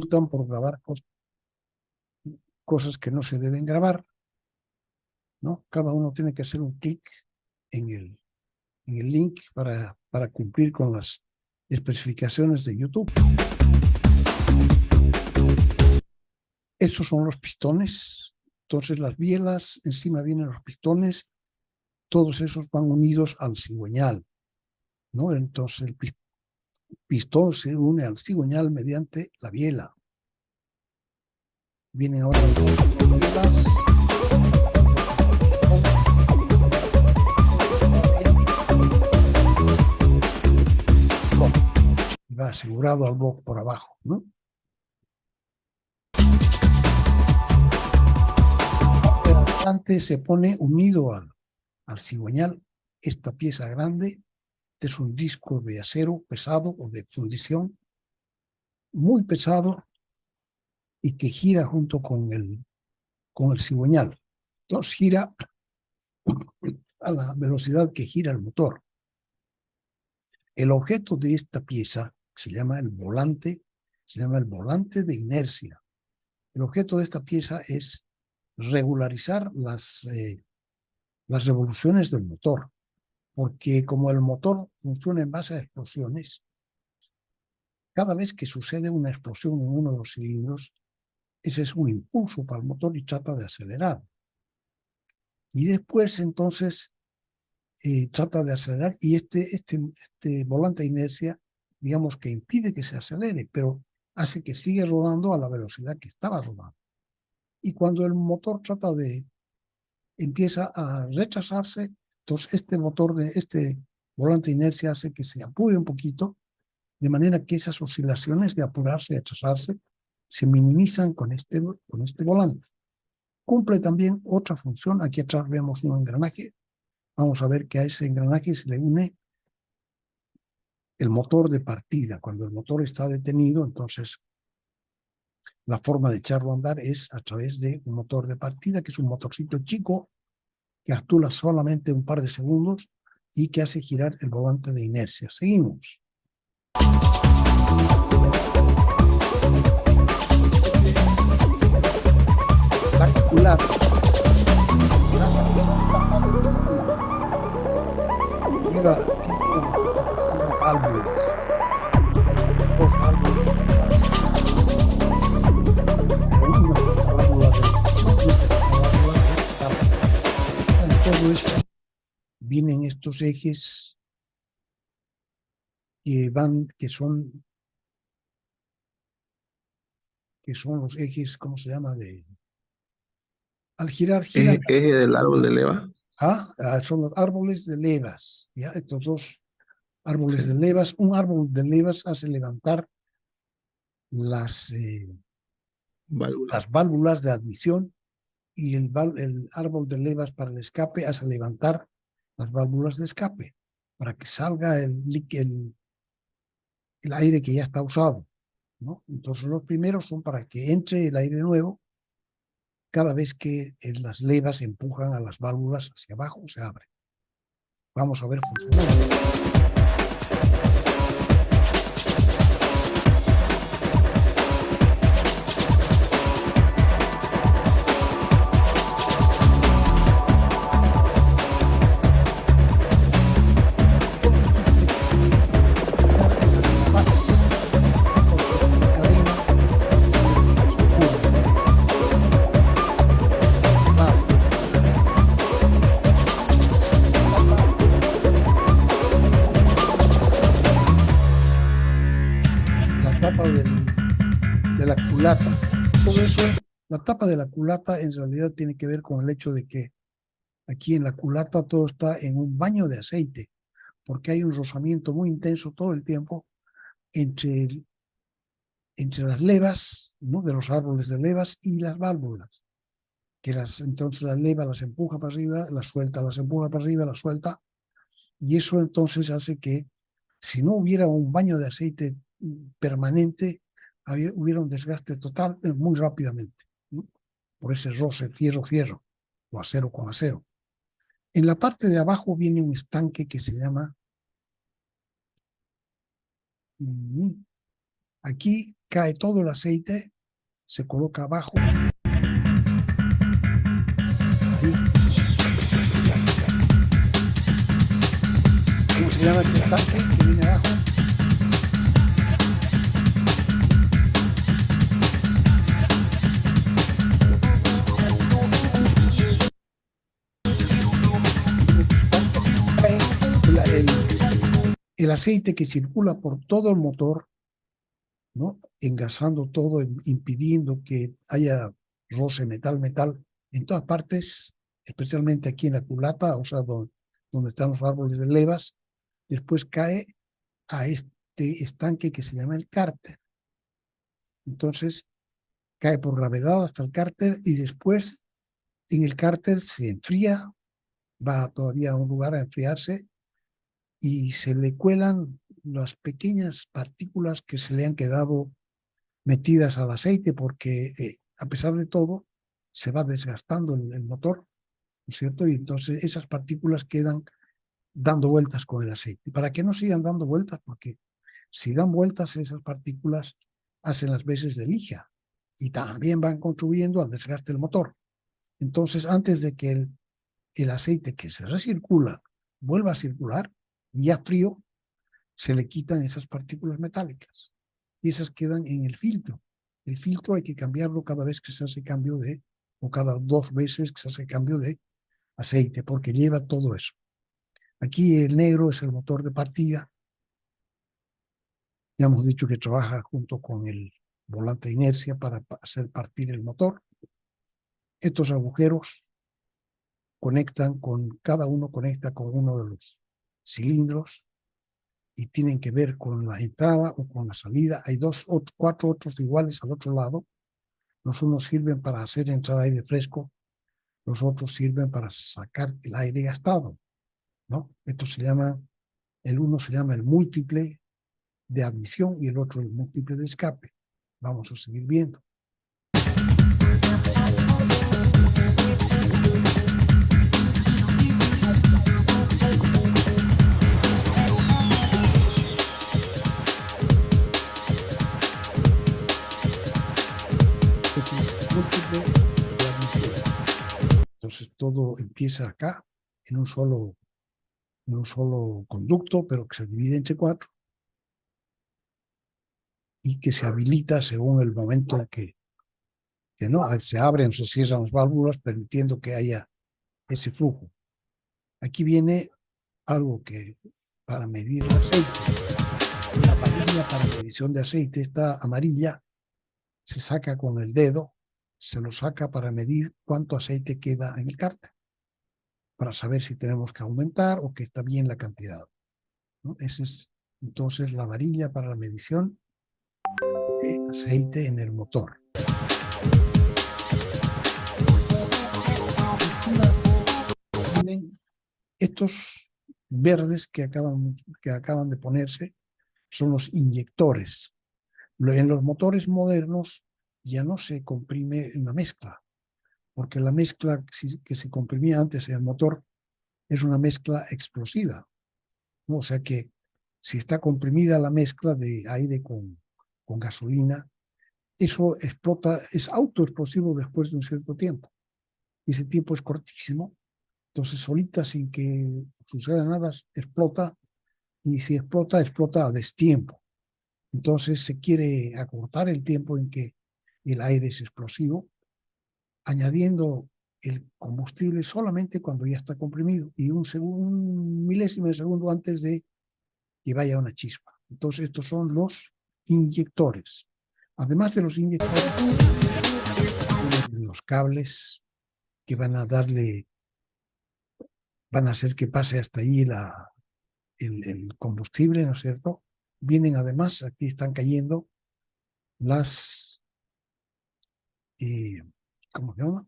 por grabar cosas que no se deben grabar, ¿no? Cada uno tiene que hacer un clic en el link para cumplir con las especificaciones de YouTube. Estos son los pistones. Entonces las bielas, encima vienen los pistones, todos esos van unidos al cigüeñal, ¿no? Entonces el pistón se une al cigüeñal mediante la biela. Vienen ahora las bielas. Va asegurado al bloque por abajo, ¿no? Adelante se pone unido al cigüeñal esta pieza grande. Es un disco de acero pesado o de fundición muy pesado y que gira junto con el cigüeñal. Entonces gira a la velocidad que gira el motor. El objeto de esta pieza se llama el volante de inercia. El objeto de esta pieza es regularizar las revoluciones del motor, porque como el motor funciona en base a explosiones, cada vez que sucede una explosión en uno de los cilindros, ese es un impulso para el motor y trata de acelerar. Y después, entonces, trata de acelerar y este volante de inercia, digamos que impide que se acelere, pero hace que siga rodando a la velocidad que estaba rodando. Y cuando el motor empieza a retrasarse, entonces este volante de inercia hace que se apure un poquito, de manera que esas oscilaciones de apurarse y retrasarse se minimizan con este volante. Cumple también otra función. Aquí atrás vemos un engranaje. Vamos a ver que a ese engranaje se le une el motor de partida. Cuando el motor está detenido, entonces la forma de echarlo a andar es a través de un motor de partida, que es un motorcito chico que actúa solamente un par de segundos y que hace girar el volante de inercia. Seguimos. La culata. Tiene válvulas. Dos válvulas. Una válvula de todo esto vienen estos ejes que son los ejes, ¿cómo se llama? Al girar. ¿Eje del árbol de leva? Son los árboles de levas, ¿ya? Estos dos árboles de levas. Un árbol de levas hace levantar las válvulas de admisión y el árbol de levas para el escape hace levantar las válvulas de escape para que salga el aire que ya está usado, ¿no? Entonces los primeros son para que entre el aire nuevo. Cada vez que las levas empujan a las válvulas hacia abajo, se abre. Vamos a ver funcionando. De la culata. Todo eso, la tapa de la culata en realidad tiene que ver con el hecho de que aquí en la culata todo está en un baño de aceite, porque hay un rozamiento muy intenso todo el tiempo entre las levas, ¿no? De los árboles de levas y las válvulas, entonces la leva las empuja para arriba, las suelta, las empuja para arriba, las suelta, y eso entonces hace que si no hubiera un baño de aceite permanente, hubiera un desgaste total muy rápidamente, ¿no? Por ese roce fierro-fierro o acero con acero. En la parte de abajo viene un estanque que se llama Aquí cae todo el aceite, se coloca abajo. Ahí. ¿Cómo se llama este tanque que viene abajo? El aceite que circula por todo el motor, ¿no? Engasando todo, impidiendo que haya roce metal-metal en todas partes, especialmente aquí en la culata, o sea, donde están los árboles de levas. Después cae a este estanque que se llama el cárter. Entonces, cae por gravedad hasta el cárter y después en el cárter se enfría, va todavía a un lugar a enfriarse y se le cuelan las pequeñas partículas que se le han quedado metidas al aceite porque a pesar de todo se va desgastando el motor, ¿no es cierto? Y entonces esas partículas quedan dando vueltas con el aceite. Para que no sigan dando vueltas, porque si dan vueltas esas partículas hacen las veces de lija y también van contribuyendo al desgaste del motor. Entonces, antes de que el aceite que se recircula vuelva a circular, ya frío, se le quitan esas partículas metálicas y esas quedan en el filtro. El filtro hay que cambiarlo cada vez que se hace cambio de, o cada 2 veces que se hace cambio de aceite, porque lleva todo eso. Aquí el negro es el motor de partida. Ya hemos dicho que trabaja junto con el volante de inercia para hacer partir el motor. Estos agujeros cada uno conecta con uno de los cilindros y tienen que ver con la entrada o con la salida. Hay 4 otros iguales al otro lado. Los unos sirven para hacer entrar aire fresco, los otros sirven para sacar el aire gastado, ¿no? El uno se llama el múltiple de admisión y el otro el múltiple de escape. Vamos a seguir viendo. Entonces todo empieza acá en un solo conducto, pero que se divide entre 4 y que se habilita según el momento en que no se abren o se cierran las válvulas, permitiendo que haya ese flujo. Aquí viene algo que para medir el aceite. La varilla para medición de aceite, esta amarilla, se saca con el dedo, se lo saca para medir cuánto aceite queda en el cárter, para saber si tenemos que aumentar o que está bien la cantidad, ¿no? Esa es entonces la varilla para la medición de aceite en el motor. Estos verdes que acaban de ponerse son los inyectores. En los motores modernos ya no se comprime una mezcla, porque la mezcla que se comprimía antes en el motor es una mezcla explosiva, ¿no? O sea que si está comprimida la mezcla de aire con gasolina, eso explota, es autoexplosivo después de un cierto tiempo. Y ese tiempo es cortísimo, entonces solita sin que suceda nada explota, y si explota, explota a destiempo. Entonces se quiere acortar el tiempo en que el aire es explosivo, añadiendo el combustible solamente cuando ya está comprimido y un milésimo de segundo antes de que vaya una chispa. Entonces estos son los inyectores. Además de los inyectores, los cables que van a hacer que pase hasta ahí el combustible, ¿no es cierto? Vienen además, aquí están cayendo las, ¿cómo se llama?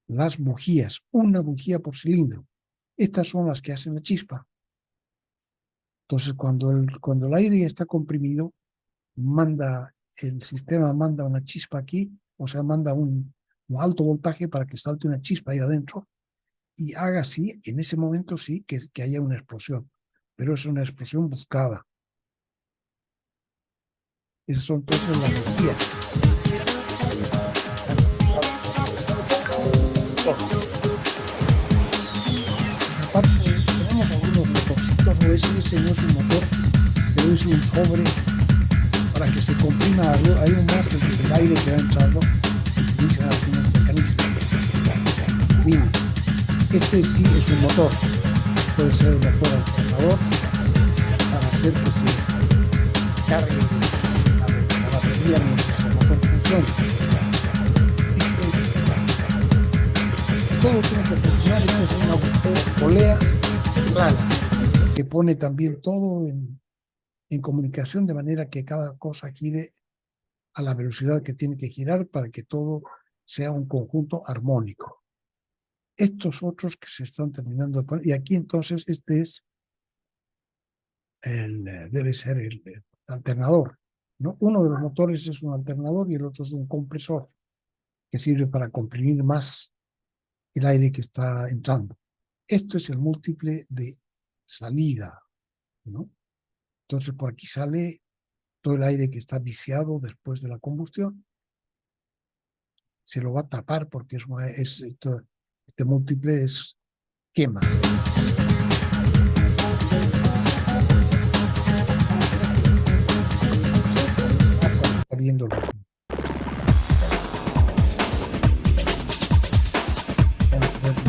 Las bujías, una bujía por cilindro. Estas son las que hacen la chispa. Entonces, cuando el aire está comprimido, el sistema manda una chispa aquí, o sea, manda un alto voltaje para que salte una chispa ahí adentro y haga así, en ese momento sí, que haya una explosión, pero es una explosión buscada. Esas son entonces las energías. Aparte, tenemos algunos motorcitos, o ese no es un motor, pero es un sobre para que se comprima aún más el aire que va entrando, utiliza algunos mecanismos. Bien, este sí es un motor, puede ser un motor alternador para hacer que se cargue la batería mientras el motor funciona. Todo tiene que funcionar, y es una polea clara que pone también todo en comunicación, de manera que cada cosa gire a la velocidad que tiene que girar para que todo sea un conjunto armónico. Estos otros que se están terminando de poner, y aquí entonces este es debe ser el alternador, ¿no? Uno de los motores es un alternador y el otro es un compresor que sirve para comprimir más el aire que está entrando. Esto es el múltiple de salida, ¿no? Entonces por aquí sale todo el aire que está viciado después de la combustión. Se lo va a tapar porque este múltiple es quema. Está viendo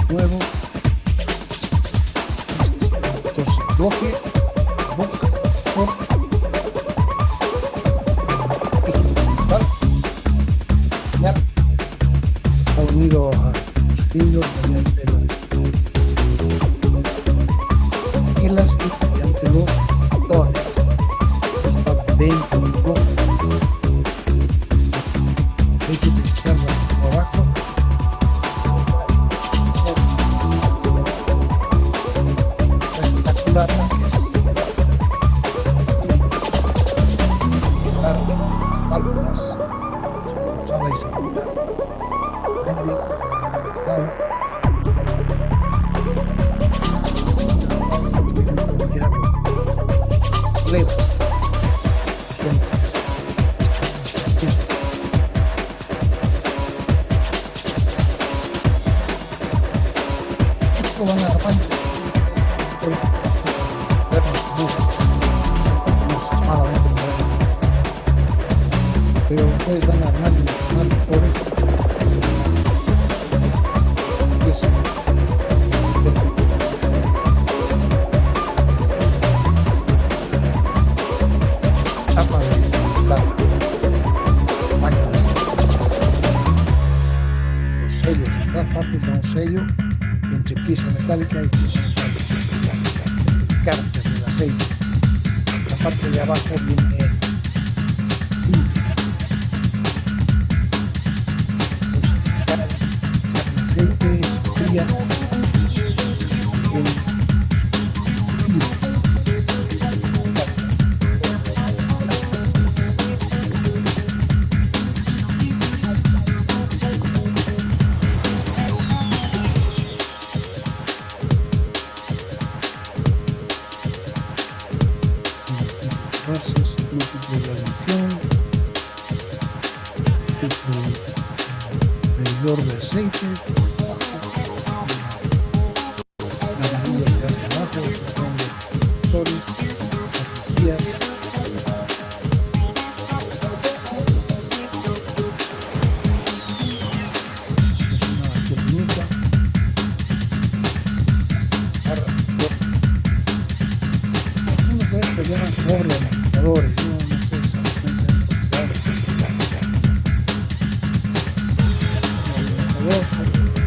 nuevo. Entonces, bloque, ya está unido a los filos mediante las pilas y mediante los motores. Está dentro del bloque. Hay que utilizarlo por abajo. Pero puedes ganar más por eso. Tapa de plata, máquina de los sellos, en todas partes da un sello entre pieza metálica y pieza metálica. Cárter del aceite. La parte de abajo viene fría. Entonces, múltiple de adición, es el medidor de aceite, la medida que hace abajo, que son los sensores, las guías. Es una turbinita. Uno puede pelear sobre amortiguadores, yo no sé exactamente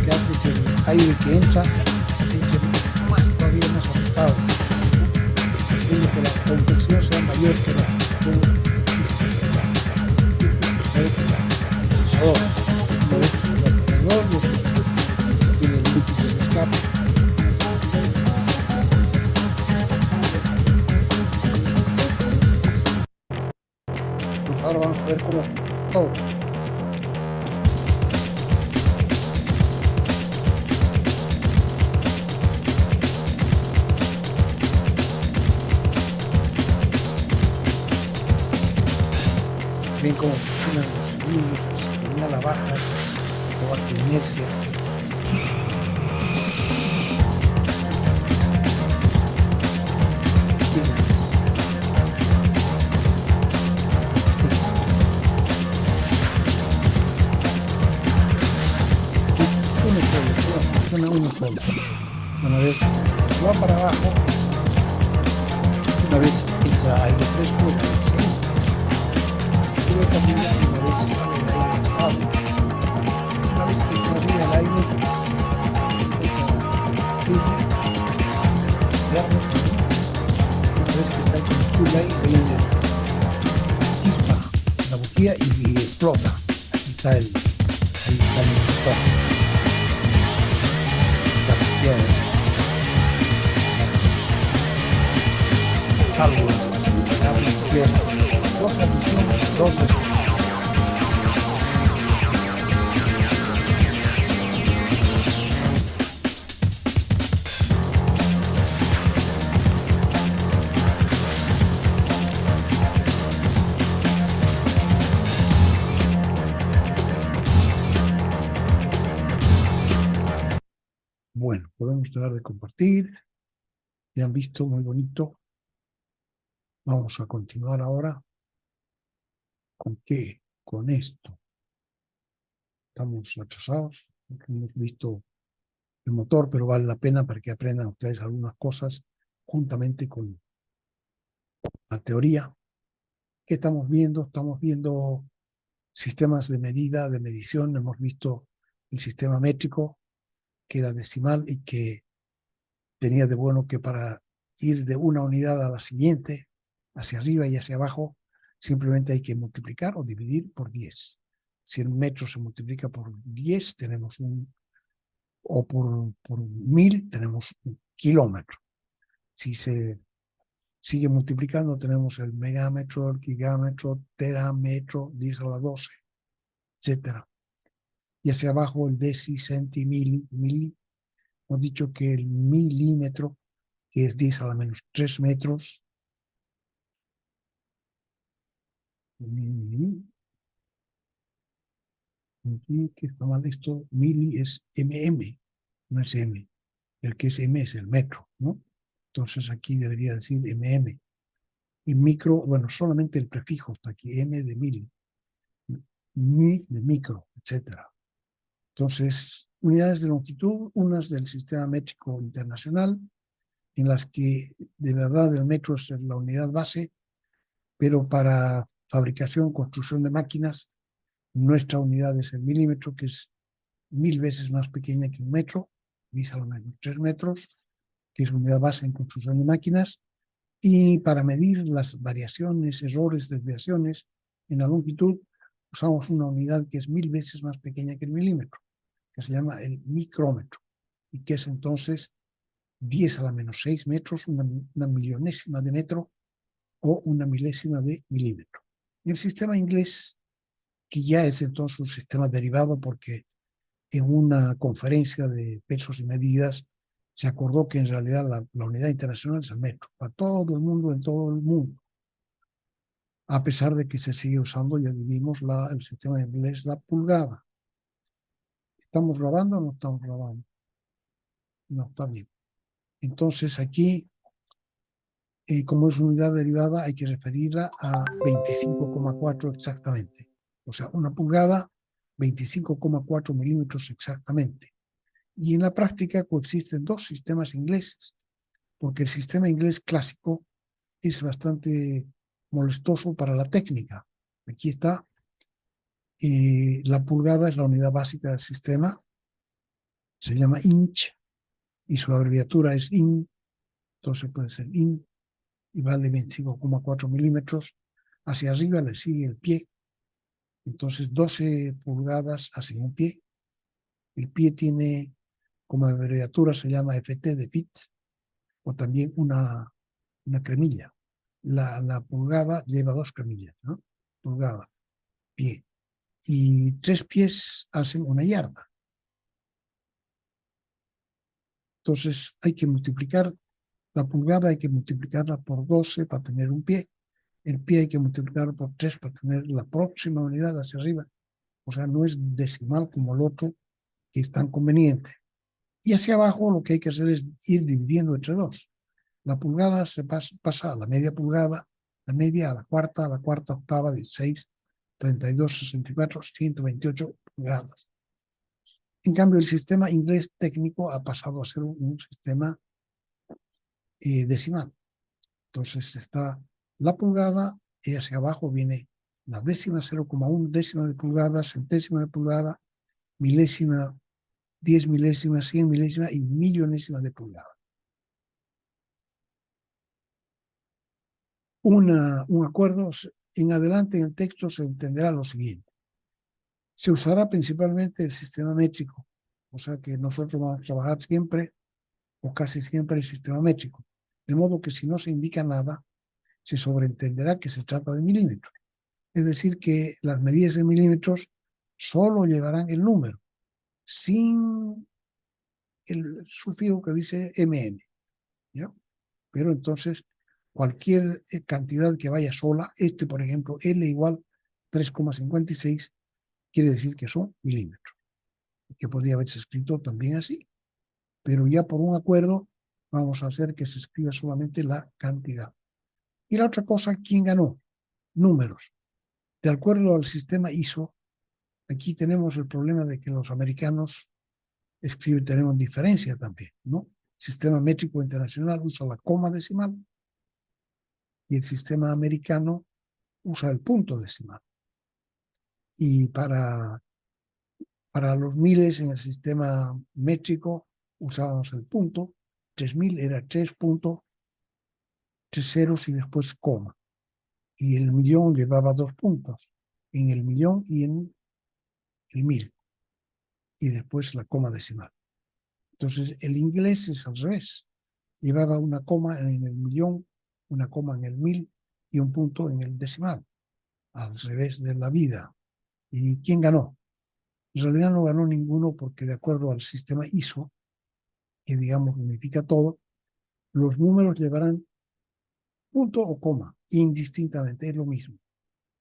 que hace que el aire que entra entre más todavía más apretado, haciendo que la compresión sea mayor que la tiene el líquido de escape. Pues ahora vamos a ver cómo todo. ven cómo funcionan los cilindros, que se ponía a la baja, o bajo inercia. Uno solo, funciona uno solo. Una vez va para abajo, una vez entra aire fresco, luego también una vez sale el aire mojado. Una vez que corría el aire, una vez que está el combustible ahí, chispa la bujía y explota. Ahí está el motor. La bujía es válvulas, dos adiciones, dos veces. Bueno, podemos dejar de compartir. Ya han visto, muy bonito. Vamos a continuar ahora. ¿Con qué? Con esto. Estamos atrasados. Hemos visto el motor, pero vale la pena para que aprendan ustedes algunas cosas juntamente con la teoría. ¿Qué estamos viendo? Estamos viendo sistemas de medida, de medición. Hemos visto el sistema métrico, que era decimal y que tenía de bueno que para ir de una unidad a la siguiente, hacia arriba y hacia abajo, simplemente hay que multiplicar o dividir por 10. Si el metro se multiplica por 10, tenemos o por 1000, tenemos un kilómetro. Si se sigue multiplicando, tenemos el megámetro, el gigámetro, terámetro, 10 a la 12, etc. Y hacia abajo el deci, centi, mili. Hemos dicho que el milímetro, que es 10 a la menos 3 metros, aquí que está mal esto, mili es mm, no es m. El que es m es el metro, ¿no? Entonces aquí debería decir mm. Y micro, bueno, solamente el prefijo está aquí, m de mil, mi de micro, etcétera. Entonces, unidades de longitud, unas del sistema métrico internacional, en las que de verdad el metro es la unidad base, pero para fabricación, construcción de máquinas, nuestra unidad es el milímetro, que es 1000 veces más pequeña que un metro, 10 a la menos 3 metros, que es la unidad base en construcción de máquinas, y para medir las variaciones, errores, desviaciones en la longitud, usamos una unidad que es 1000 veces más pequeña que el milímetro, que se llama el micrómetro, y que es entonces 10 a la menos 6 metros, una millonésima de metro o una milésima de milímetro. Y el sistema inglés, que ya es entonces un sistema derivado porque en una conferencia de pesos y medidas se acordó que en realidad la unidad internacional es el metro, para todo el mundo, en todo el mundo. A pesar de que se sigue usando, ya vimos, el sistema inglés, la pulgada. ¿Estamos grabando o no estamos grabando? No, está bien. Entonces aquí, como es unidad derivada, hay que referirla a 25,4 exactamente. O sea, una pulgada, 25,4 milímetros exactamente. Y en la práctica coexisten dos sistemas ingleses, porque el sistema inglés clásico es bastante molestoso para la técnica. Aquí está, la pulgada es la unidad básica del sistema, se llama inch, y su abreviatura es in, entonces puede ser in, y vale 25,4 milímetros. Hacia arriba le sigue el pie, entonces 12 pulgadas hacen un pie. El pie tiene, como abreviatura, se llama FT de fit, o también una cremilla. La pulgada lleva dos cremillas, ¿no? Pulgada, pie. Y 3 pies hacen una yarda. Entonces hay que multiplicar la pulgada, hay que multiplicarla por 12 para tener un pie. el pi hay que multiplicarlo por 3 para tener la próxima unidad hacia arriba. O sea, no es decimal como el otro, que es tan conveniente. Y hacia abajo lo que hay que hacer es ir dividiendo entre 2. La pulgada se pasa a la media pulgada, la media a la cuarta octava, 16, 32, 64, 128 pulgadas. En cambio, el sistema inglés técnico ha pasado a ser un sistema decimal. Entonces está la pulgada y hacia abajo viene la décima, 0,1 décima de pulgada, centésima de pulgada, milésima, 10 milésimas, 100 milésimas y millonésima de pulgada. Un acuerdo, en adelante en el texto se entenderá lo siguiente. Se usará principalmente el sistema métrico, o sea que nosotros vamos a trabajar siempre o casi siempre el sistema métrico, de modo que si no se indica nada, se sobreentenderá que se trata de milímetros. Es decir, que las medidas en milímetros solo llevarán el número, sin el sufijo que dice mm, ¿ya? Pero entonces, cualquier cantidad que vaya sola, por ejemplo, L igual 3,56, quiere decir que son milímetros, que podría haberse escrito también así, pero ya por un acuerdo vamos a hacer que se escriba solamente la cantidad. Y la otra cosa, ¿quién ganó? Números. De acuerdo al sistema ISO, aquí tenemos el problema de que los americanos tenemos diferencia también, ¿no? El sistema métrico internacional usa la coma decimal y el sistema americano usa el punto decimal. Y para los miles en el sistema métrico usábamos el punto, 3000 era 3.3 ceros y después coma. Y el millón llevaba 2 puntos, en el millón y en el 1000. Y después la coma decimal. Entonces el inglés es al revés. Llevaba una coma en el millón, una coma en el 1000 y un punto en el decimal. Al revés de la vida. ¿Y quién ganó? En realidad no ganó ninguno porque de acuerdo al sistema ISO, que digamos unifica todo, los números llevarán punto o coma, indistintamente, es lo mismo.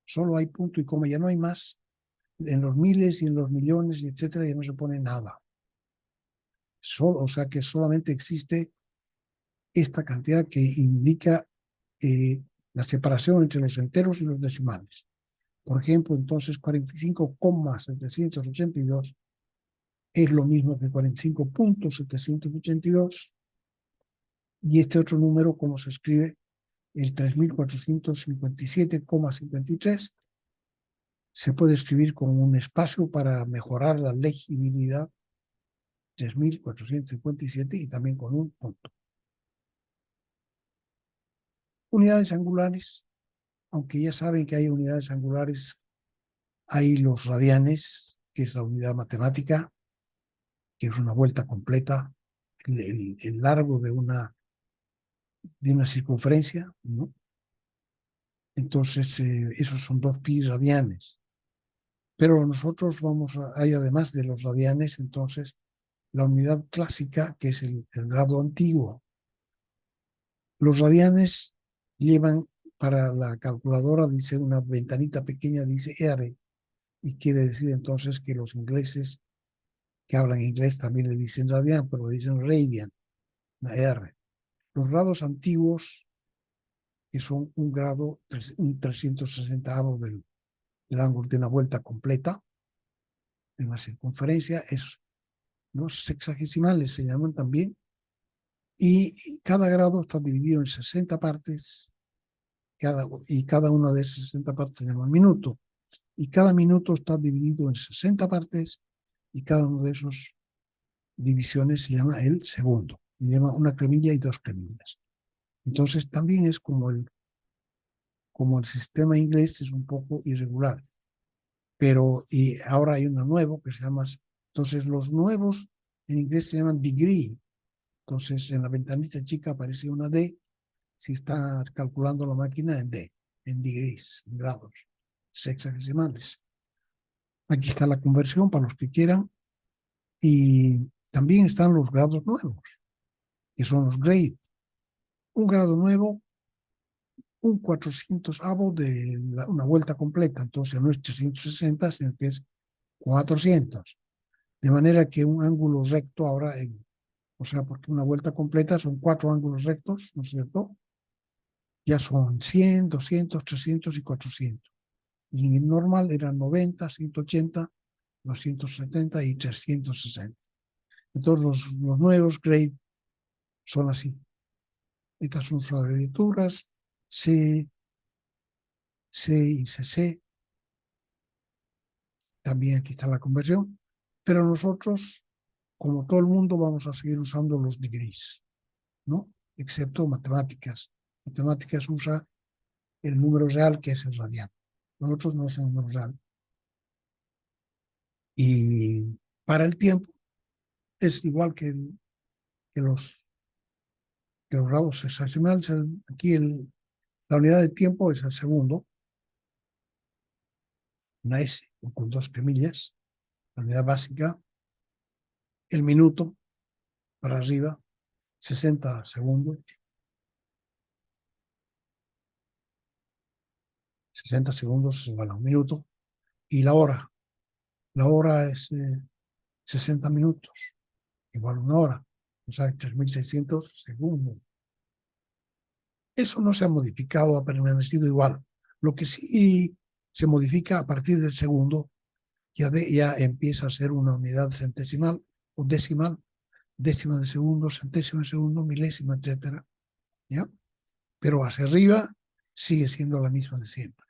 Solo hay punto y coma, ya no hay más. En los miles y en los millones, y etcétera, ya no se pone nada. O sea que solamente existe esta cantidad que indica la separación entre los enteros y los decimales. Por ejemplo, entonces 45,782 es lo mismo que 45.782 y este otro número, como se escribe, el 3457,53, se puede escribir con un espacio para mejorar la legibilidad, 3457 y también con un punto. Unidades angulares, aunque ya saben que hay unidades angulares, hay los radianes, que es la unidad matemática, que es una vuelta completa, el largo de una circunferencia, ¿no? Entonces, esos son 2 pi radianes. Pero nosotros hay además de los radianes, entonces, la unidad clásica, que es el grado antiguo. Los radianes llevan, para la calculadora, dice una ventanita pequeña, dice R, y quiere decir entonces que los ingleses que hablan inglés también le dicen radian, pero le dicen radian, una R. Los grados antiguos, que son un grado, un 360avo del ángulo de una vuelta completa, en la circunferencia, los sexagesimales se llaman también, y cada grado está dividido en 60 partes, y cada una de esas 60 partes se llama minuto, y cada minuto está dividido en 60 partes, y cada una de esas divisiones se llama el segundo, se llama una cremilla y 2 cremillas. Entonces también es como el sistema inglés es un poco irregular, pero y ahora hay uno nuevo que se llama, entonces los nuevos en inglés se llaman degree, entonces en la ventanita chica aparece una D, si está calculando la máquina en D, en degrees, en grados sexagesimales. Aquí está la conversión para los que quieran, y también están los grados nuevos, que son los grade. Un grado nuevo un 400avo de una vuelta completa. Entonces no es 360, sino que es 400. De manera que un ángulo recto ahora, o sea, porque una vuelta completa son 4 ángulos rectos, ¿no es cierto? Ya son 100, 200, 300 y 400. Y en el normal eran 90, 180, 270 y 360. Entonces los nuevos grade son así. Estas son sus abreviaturas, C, C y CC. También aquí está la conversión. Pero nosotros, como todo el mundo, vamos a seguir usando los degrees, ¿no? Excepto matemáticas. Matemáticas usa el número real, que es el radiano. Nosotros no usamos el número real. Y para el tiempo es igual que los grados hexadesimales. Aquí la unidad de tiempo es el segundo, una S con 2 comillas, la unidad básica, el minuto para arriba, 60 segundos, 60 segundos es igual a un minuto, y la hora es 60 minutos, igual a una hora, o sea, 3.600 segundos. Eso no se ha modificado, ha permanecido igual. Lo que sí se modifica a partir del segundo, ya empieza a ser una unidad centesimal o decimal, décima de segundo, centésima de segundo, milésima, etcétera, ¿ya? Pero hacia arriba sigue siendo la misma de siempre.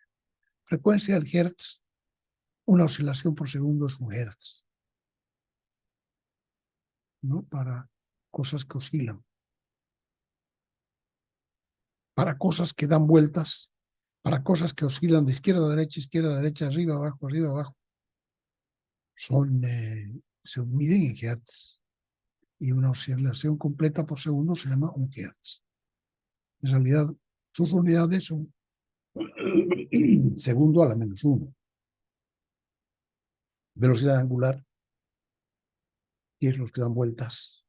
Frecuencia del hertz, una oscilación por segundo es un hertz, ¿no? Para cosas que oscilan. Para cosas que dan vueltas, para cosas que oscilan de izquierda a derecha, arriba, abajo, se miden en hertz. Y una oscilación completa por segundo se llama un hertz. En realidad, sus unidades son segundo a la -1. Velocidad angular, que es los que dan vueltas,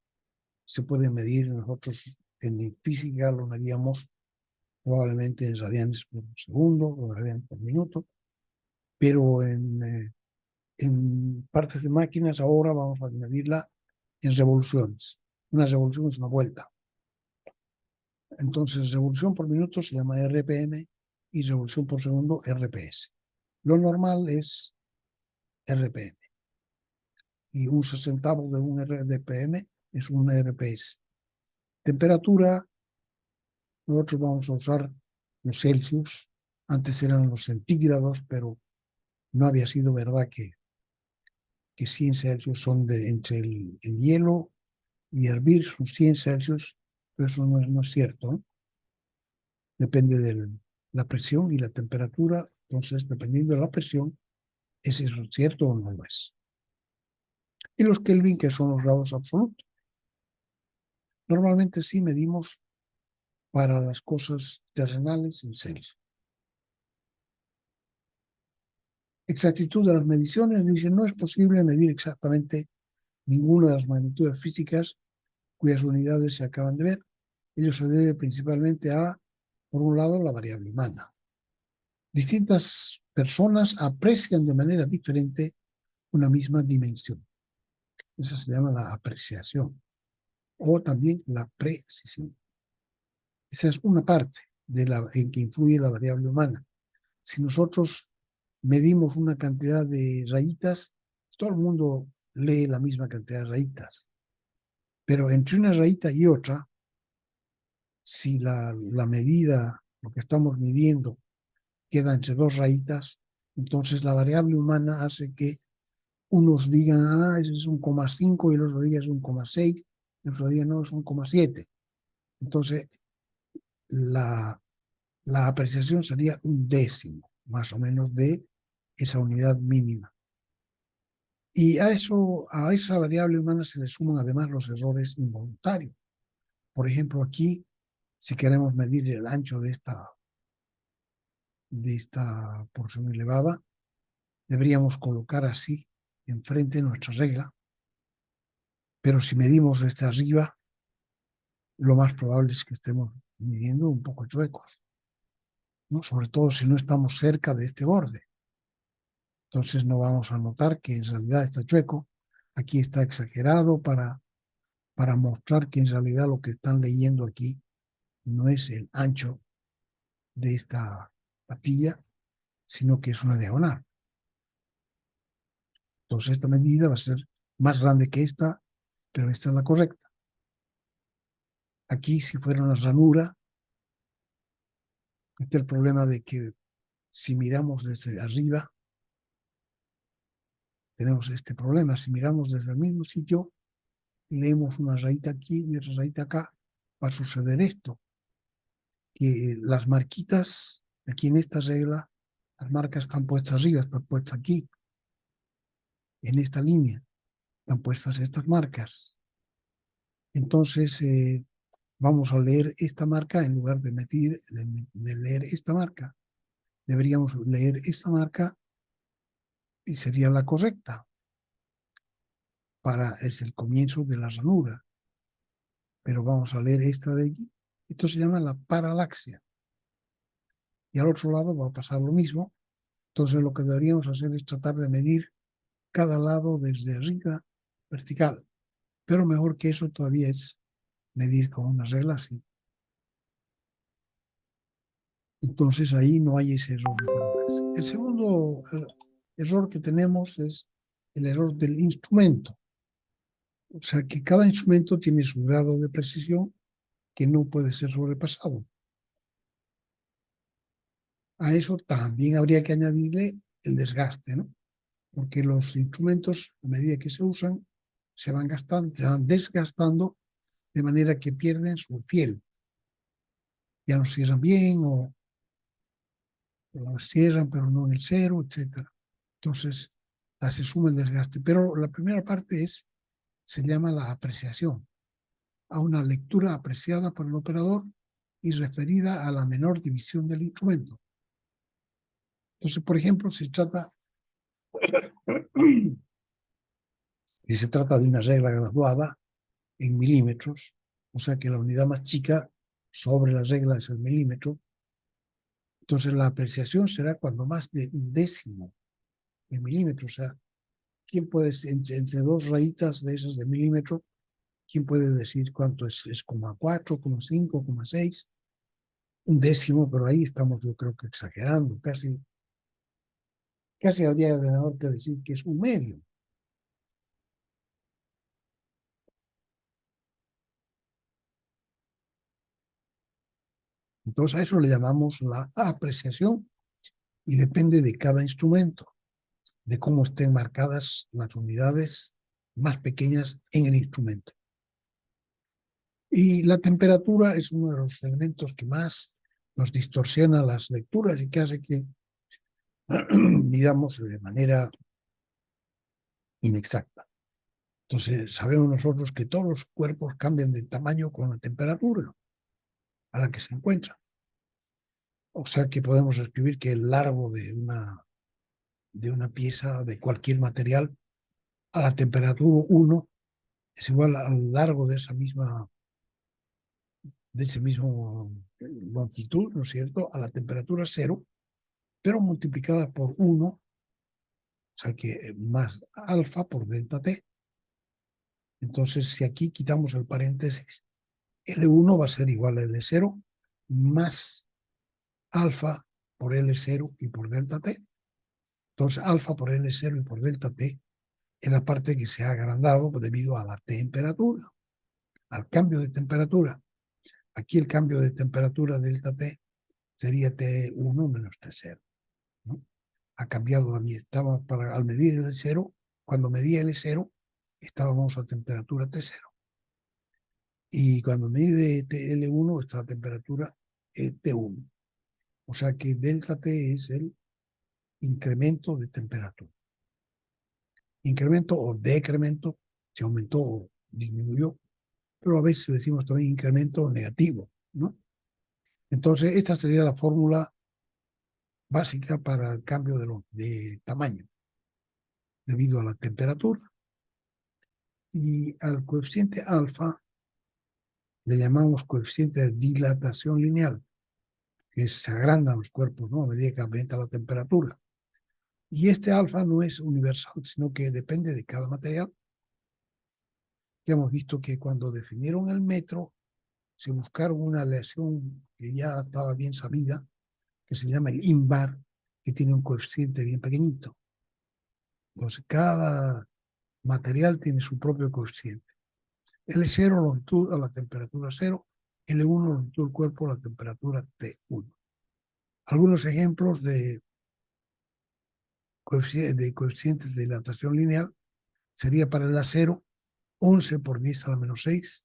se puede medir. Nosotros en física lo medíamos probablemente en radianes por segundo o radianes por minuto, pero en partes de máquinas ahora vamos a medirla en revoluciones. Una revolución es una vuelta. Entonces, revolución por minuto se llama RPM y revolución por segundo RPS. Lo normal es RPM. Y un sesentavo de un RPM es un RPS. Temperatura, nosotros vamos a usar los Celsius. Antes eran los centígrados, pero no había sido verdad que 100 Celsius son entre el hielo y hervir, son 100 Celsius, pero eso no es cierto, ¿no? Depende de la presión y la temperatura. Entonces, dependiendo de la presión, es eso cierto o no lo es. Y los Kelvin, que son los grados absolutos. Normalmente sí medimos para las cosas terrenales en Celsius. Exactitud de las mediciones, dice, no es posible medir exactamente ninguna de las magnitudes físicas cuyas unidades se acaban de ver. Ello se debe principalmente a, por un lado, la variable humana. Distintas personas aprecian de manera diferente una misma dimensión. Esa se llama la apreciación o también la precisión. Esa es una parte en que influye la variable humana. Si nosotros medimos una cantidad de rayitas, todo el mundo lee la misma cantidad de rayitas. Pero entre una rayita y otra, si la medida, lo que estamos midiendo, queda entre 2 rayitas, entonces la variable humana hace que unos digan, ese es 1,5 y el otro diga es 1,6, el otro día no, es 1,7. Entonces, la apreciación sería un décimo, más o menos, de esa unidad mínima. Y a esa variable humana se le suman además los errores involuntarios. Por ejemplo, aquí, si queremos medir el ancho de esta porción elevada, deberíamos colocar así enfrente nuestra regla, pero si medimos desde arriba, lo más probable es que estemos midiendo un poco chuecos. ¿no? Sobre todo si no estamos cerca de este borde. Entonces no vamos a notar que en realidad está chueco. Aquí está exagerado para mostrar que en realidad lo que están leyendo aquí no es el ancho de esta patilla, sino que es una diagonal. Entonces esta medida va a ser más grande que esta, pero esta es la correcta. Aquí, si fuera una ranura, este es el problema de que si miramos desde arriba, tenemos este problema. Si miramos desde el mismo sitio, leemos una rayita aquí y otra rayita acá, va a suceder esto, que las marquitas, aquí en esta regla, las marcas están puestas arriba, están puestas aquí, en esta línea, están puestas estas marcas. Entonces, vamos a leer esta marca en lugar de leer esta marca. Deberíamos leer esta marca y sería la correcta. Es el comienzo de la ranura. Pero vamos a leer esta de aquí. Esto se llama la paralaxia. Y al otro lado va a pasar lo mismo. Entonces lo que deberíamos hacer es tratar de medir cada lado desde arriba vertical. Pero mejor que eso todavía es medir con una regla así. Entonces ahí no hay ese error de paralaxia. El segundo error que tenemos es el error del instrumento. O sea que cada instrumento tiene su grado de precisión que no puede ser sobrepasado. A eso también habría que añadirle el desgaste, ¿no? Porque los instrumentos, a medida que se usan, se van desgastando de manera que pierden su fiel. Ya no cierran bien o cierran pero no en el cero, etc. Entonces, se suma el desgaste. Pero la primera parte se llama la apreciación, a una lectura apreciada por el operador y referida a la menor división del instrumento. Entonces, por ejemplo, si se trata de una regla graduada en milímetros, o sea que la unidad más chica sobre la regla es el milímetro, entonces la apreciación será cuando más de un décimo de milímetro, o sea, ¿quién puede, entre dos rayitas de esas de milímetro, quién puede decir cuánto es? ¿Es 0,4, 0,5, 0,6? Un décimo, pero ahí estamos yo creo que exagerando, casi habría que decir que es un medio. Entonces a eso le llamamos la apreciación y depende de cada instrumento, de cómo estén marcadas las unidades más pequeñas en el instrumento. Y la temperatura es uno de los elementos que más nos distorsiona las lecturas y que hace que midamos de manera inexacta. Entonces, sabemos nosotros que todos los cuerpos cambian de tamaño con la temperatura a la que se encuentran. O sea que podemos escribir que el largo de una pieza de cualquier material a la temperatura 1 es igual al largo de ese mismo longitud, ¿no es cierto?, a la temperatura 0, pero multiplicada por 1, o sea que más alfa por delta T. Entonces, si aquí quitamos el paréntesis, L1 va a ser igual a L0 más alfa por L0 y por delta T. Entonces, alfa por L0 y por delta T es la parte que se ha agrandado debido a la temperatura, al cambio de temperatura. Aquí el cambio de temperatura delta T sería T1 menos T0, ¿no? Ha cambiado al medir el 0, cuando medía el 0, estábamos a temperatura T0. Y cuando mide TL1 está a temperatura T1. O sea que delta T es el incremento de temperatura. Incremento o decremento, si aumentó o disminuyó, pero a veces decimos también incremento negativo, ¿no? Entonces, esta sería la fórmula básica para el cambio de tamaño debido a la temperatura. Y al coeficiente alfa le llamamos coeficiente de dilatación lineal. que se agrandan los cuerpos, ¿no? A medida que aumenta la temperatura. Y este alfa no es universal, sino que depende de cada material. Ya hemos visto que cuando definieron el metro, se buscaron una aleación que ya estaba bien sabida, que se llama el INVAR, que tiene un coeficiente bien pequeñito. Entonces, cada material tiene su propio coeficiente. L0, longitud a la temperatura 0, L1, longitud del cuerpo a la temperatura T1. Algunos ejemplos de coeficientes de dilatación lineal sería para el acero 11 por 10 a la menos 6.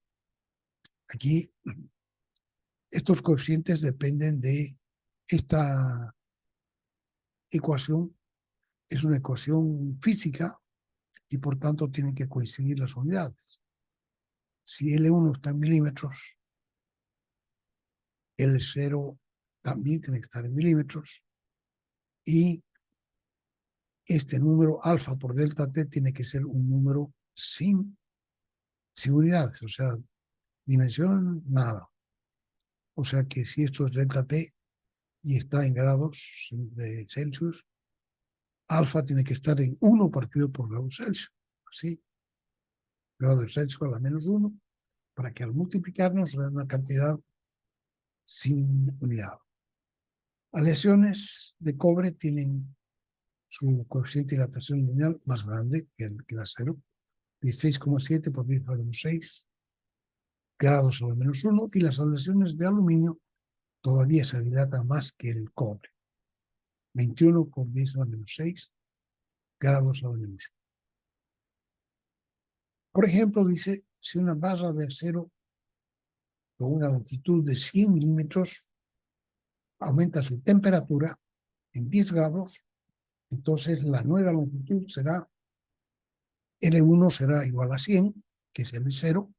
Aquí estos coeficientes dependen de esta ecuación. Es una ecuación física y por tanto tienen que coincidir las unidades. Si L1 está en milímetros, L0 también tiene que estar en milímetros y este número alfa por delta T tiene que ser un número sin unidades, o sea, dimensión nada. O sea que si esto es delta T y está en grados de Celsius, alfa tiene que estar en 1 partido por grado Celsius. Así, grado de Celsius a la menos 1, para que al multiplicarnos nos dé una cantidad sin unidad. Aleaciones de cobre tienen su coeficiente de dilatación lineal más grande que el acero, 16,7 por 10 a la menos 6 grados a la menos 1, y las aleaciones de aluminio todavía se dilatan más que el cobre, 21 por 10 a la menos 6 grados a la menos 1. Por ejemplo, dice, si una barra de acero con una longitud de 100 milímetros aumenta su temperatura en 10 grados, entonces la nueva longitud será L1 será igual a 100, que es L0,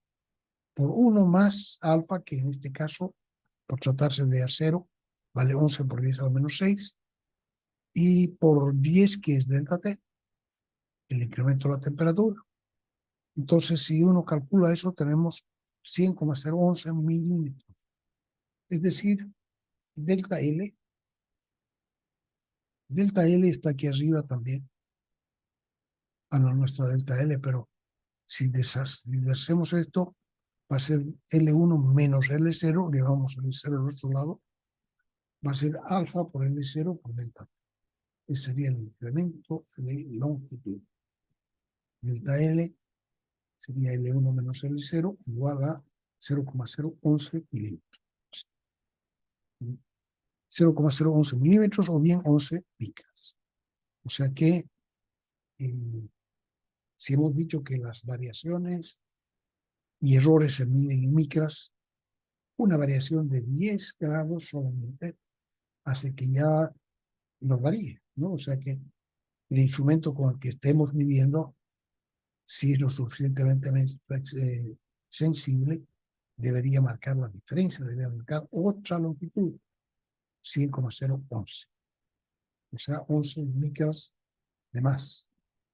por 1 más alfa, que en este caso, por tratarse de acero, vale 11 por 10 a la menos 6, y por 10, que es delta T, el incremento de la temperatura. Entonces, si uno calcula eso, tenemos 100,011 milímetros. Es decir, delta L está aquí arriba también. No, no está delta L, pero si deshacemos esto, va a ser L1 menos L0, llevamos L0 al otro lado, va a ser alfa por L0 por delta T. Ese sería el incremento de longitud. Delta L sería L1 menos L0 igual a 0,011 milímetros. 0,011 milímetros o bien 11 micras. O sea que si hemos dicho que las variaciones y errores se miden en micras, una variación de 10 grados solamente hace que ya nos varíe, ¿no? O sea que el instrumento con el que estemos midiendo, si es lo suficientemente sensible, debería marcar la diferencia, debería marcar otra longitud, 100,011. O sea, 11 micras de más,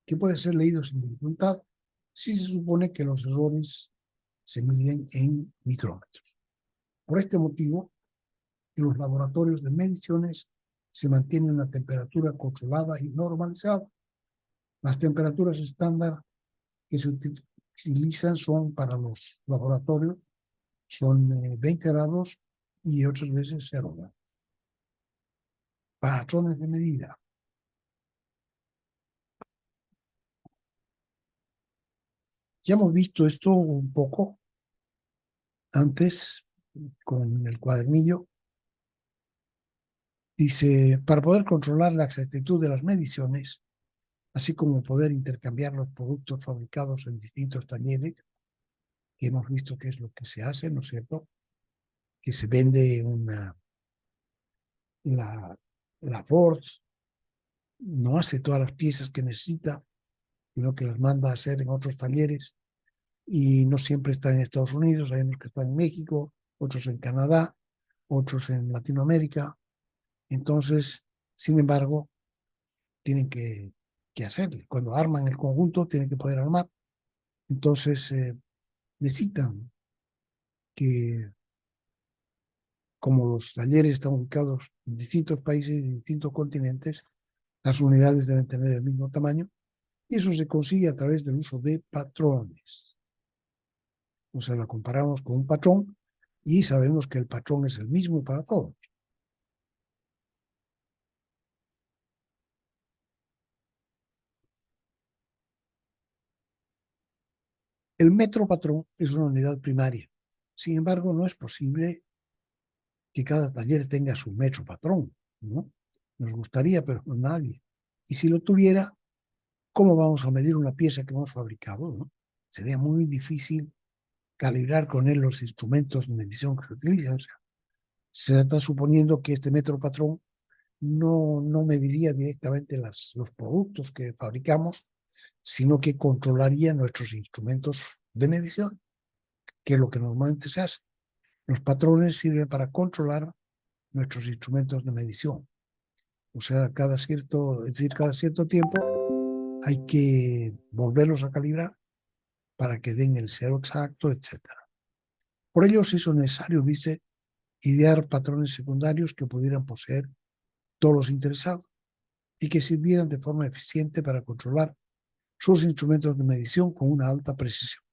que puede ser leído sin dificultad si se supone que los errores se miden en micrómetros. Por este motivo, en los laboratorios de mediciones se mantiene una temperatura controlada y normalizada. Las temperaturas estándar que se utilizan son para los laboratorios, son 20 grados y otras veces 0 grados. Patrones de medida. Ya hemos visto esto un poco antes con el cuadernillo. Dice, para poder controlar la exactitud de las mediciones, así como poder intercambiar los productos fabricados en distintos talleres, que hemos visto que es lo que se hace, ¿no es cierto? Que se vende la Ford, no hace todas las piezas que necesita, sino que las manda a hacer en otros talleres, y no siempre está en Estados Unidos, hay unos que están en México, otros en Canadá, otros en Latinoamérica. Entonces, sin embargo, tienen que hacerlo. Cuando arman el conjunto, tienen que poder armar. Entonces, necesitan que como los talleres están ubicados en distintos países y distintos continentes, las unidades deben tener el mismo tamaño y eso se consigue a través del uso de patrones. O sea, la comparamos con un patrón y sabemos que el patrón es el mismo para todos. El metro patrón es una unidad primaria. Sin embargo, no es posible que cada taller tenga su metro patrón, ¿no? Nos gustaría, pero no nadie. Y si lo tuviera, ¿cómo vamos a medir una pieza que hemos fabricado, no? Sería muy difícil calibrar con él los instrumentos de medición que se utilizan. O sea, se está suponiendo que este metro patrón no mediría directamente los productos que fabricamos, sino que controlaría nuestros instrumentos de medición, que es lo que normalmente se hace. Los patrones sirven para controlar nuestros instrumentos de medición. O sea, cada cierto tiempo hay que volverlos a calibrar para que den el cero exacto, etcétera. Por ello se hizo necesario, dice, idear patrones secundarios que pudieran poseer todos los interesados y que sirvieran de forma eficiente para controlar sus instrumentos de medición con una alta precisión.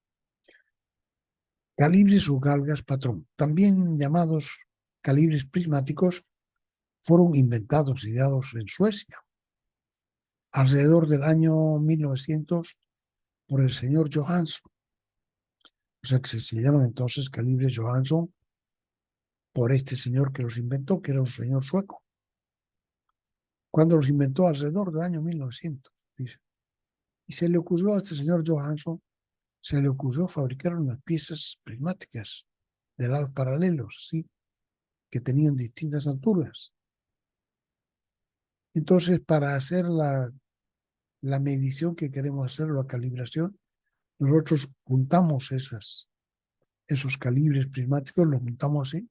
Calibres o galgas patrón, también llamados calibres prismáticos, fueron inventados y dados en Suecia alrededor del año 1900 por el señor Johansson. O sea que se llaman entonces calibres Johansson por este señor que los inventó, que era un señor sueco. Cuando los inventó alrededor del año 1900, dice. Y se le ocurrió a este señor Johansson, se le ocurrió fabricar unas piezas prismáticas de lados paralelos, ¿sí? Que tenían distintas alturas. Entonces, para hacer la medición que queremos hacer, la calibración, nosotros juntamos esos calibres prismáticos, los juntamos así,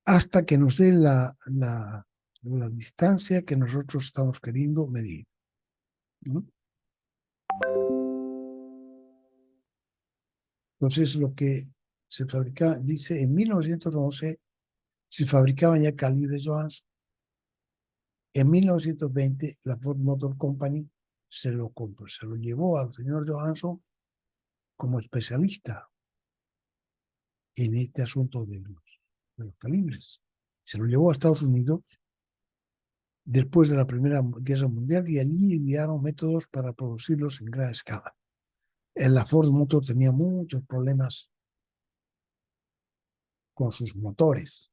hasta que nos dé la distancia que nosotros estamos queriendo medir, ¿no? Entonces, lo que se fabricaba, dice, en 1911 se fabricaban ya calibres Johansson. En 1920, la Ford Motor Company se lo compró, se lo llevó al señor Johansson como especialista en este asunto de los calibres. Se lo llevó a Estados Unidos después de la Primera Guerra Mundial y allí idearon métodos para producirlos en gran escala. La Ford Motor tenía muchos problemas con sus motores,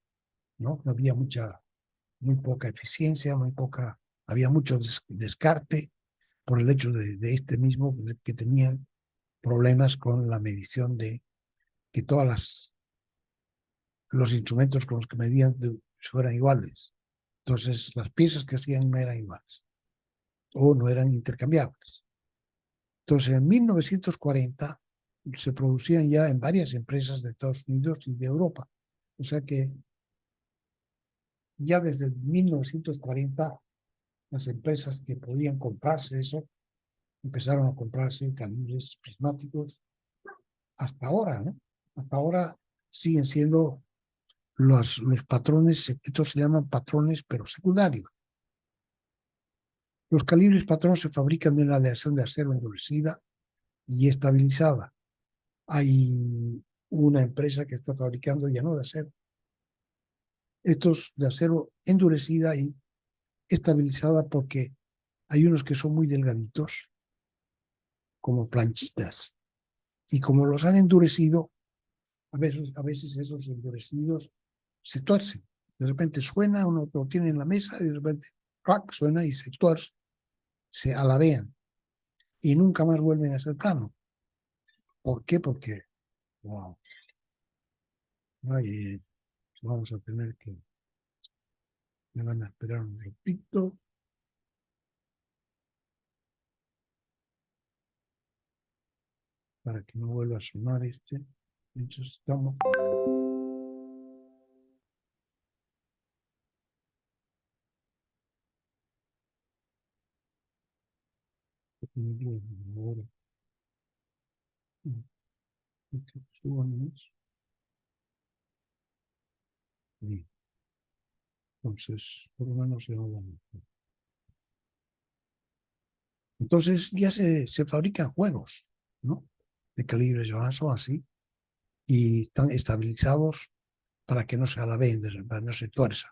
¿no? Había muy poca eficiencia, había mucho descarte por el hecho de este mismo que tenía problemas con la medición de que los instrumentos con los que medían fueran iguales. Entonces, las piezas que hacían no eran iguales o no eran intercambiables. Entonces, en 1940 se producían ya en varias empresas de Estados Unidos y de Europa. O sea que ya desde 1940 las empresas que podían comprarse eso empezaron a comprarse calibres prismáticos hasta ahora, ¿no? Hasta ahora siguen siendo los patrones, estos se llaman patrones, pero secundarios. Los calibres patrones se fabrican de una aleación de acero endurecida y estabilizada. Hay una empresa que está fabricando ya no de acero. Estos de acero endurecida y estabilizada porque hay unos que son muy delgaditos, como planchitas. Y como los han endurecido, a veces esos endurecidos se tuercen. De repente suena, uno lo tiene en la mesa y de repente ¡crack! Suena y se tuerce, se alabean y nunca más vuelven a ser plano. ¿Por qué? Porque, wow, ay, vamos a tener que, me van a esperar un ratito para que no vuelva a sonar este. Entonces estamos. Ahora, suban eso. Sí. Entonces, por lo menos se va. Entonces ya se fabrican juegos, ¿no? De calibre Johansson así, y están estabilizados para que no se alaben, para que no se tuerza.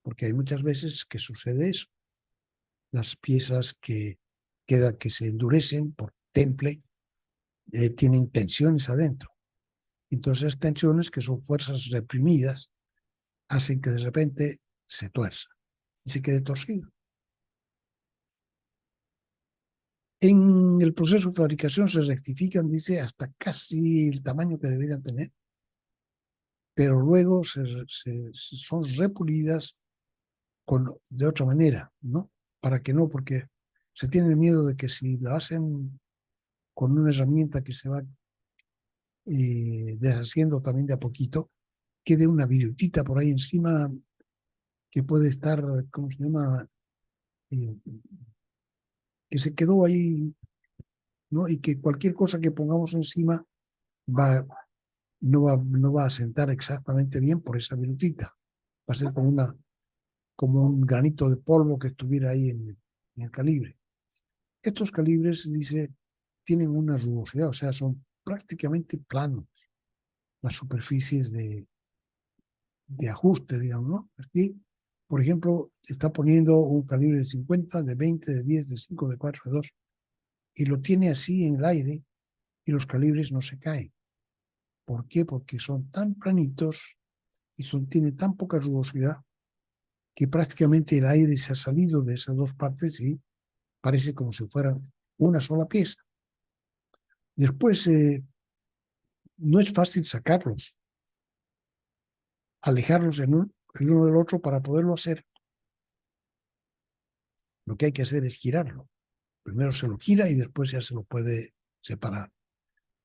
Porque hay muchas veces que sucede eso. Las piezas que se endurecen por temple tienen tensiones adentro. Entonces, esas tensiones, que son fuerzas reprimidas, hacen que de repente se tuerza y se quede torcido. En el proceso de fabricación se rectifican, dice, hasta casi el tamaño que deberían tener, pero luego son repulidas de otra manera, ¿no? Para que no, porque se tiene el miedo de que si lo hacen con una herramienta que se va deshaciendo también de a poquito, quede una virutita por ahí encima que puede estar, ¿cómo se llama? Eh, que se quedó ahí, ¿no? Y que cualquier cosa que pongamos encima va, no va a sentar exactamente bien por esa virutita. Va a ser como un granito de polvo que estuviera ahí en el calibre. Estos calibres, dice, tienen una rugosidad, o sea, son prácticamente planos las superficies de ajuste, digamos, ¿no? Aquí, por ejemplo, está poniendo un calibre de 50, de 20, de 10, de 5, de 4, de 2, y lo tiene así en el aire y los calibres no se caen. ¿Por qué? Porque son tan planitos y tiene tan poca rugosidad que prácticamente el aire se ha salido de esas dos partes y parece como si fueran una sola pieza. Después, no es fácil sacarlos, alejarlos el uno del otro para poderlo hacer. Lo que hay que hacer es girarlo. Primero se lo gira y después ya se lo puede separar.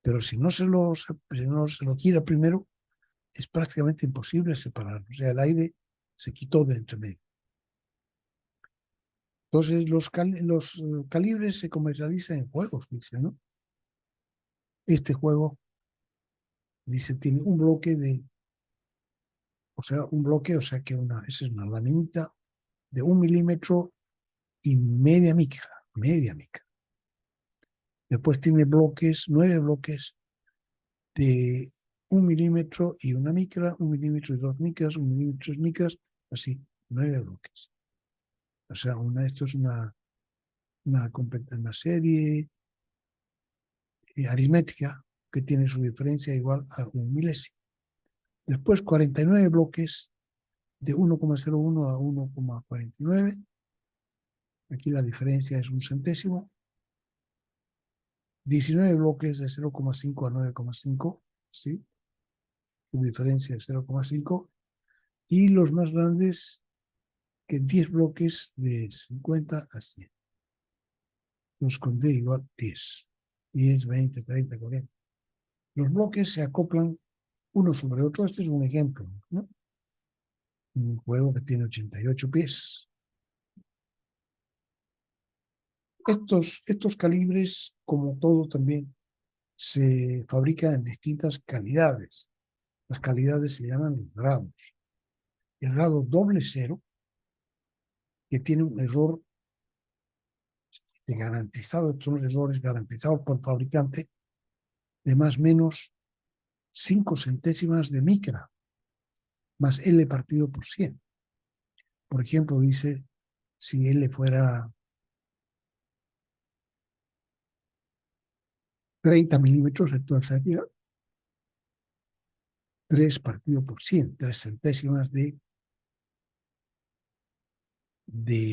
Pero si no se lo gira primero, es prácticamente imposible separarlo. O sea, el aire se quitó de entre medio. Entonces, los calibres se comercializan en juegos, dice, ¿no? Este juego, dice, tiene un bloque o sea que esa es una laminita de 1 milímetro y media micra. Después tiene 9 bloques de 1 milímetro y 1 micra, 1 milímetro y 2 micras, 1 milímetro y 3 micras, así, 9 bloques. O sea, esto es una serie aritmética que tiene su diferencia igual a 1 milésimo. Después 49 bloques de 1,01 a 1,49. Aquí la diferencia es 1 centésimo. 19 bloques de 0,5 a 9,5, ¿sí? Su diferencia es 0,5. Y los más grandes, que 10 bloques de 50 a 100. Los con D igual 10. 10, 20, 30, 40. Los bloques se acoplan uno sobre otro. Este es un ejemplo, ¿no? Un juego que tiene 88 piezas. Estos calibres, como todo, también se fabrican en distintas calidades. Las calidades se llaman grados. El grado doble cero, que tiene un error garantizado, son errores garantizados por el fabricante, de más o menos 5 centésimas de micra, más L partido por 100. Por ejemplo, dice, si L fuera 30 milímetros, entonces sería 3 partido por 100, 3 centésimas de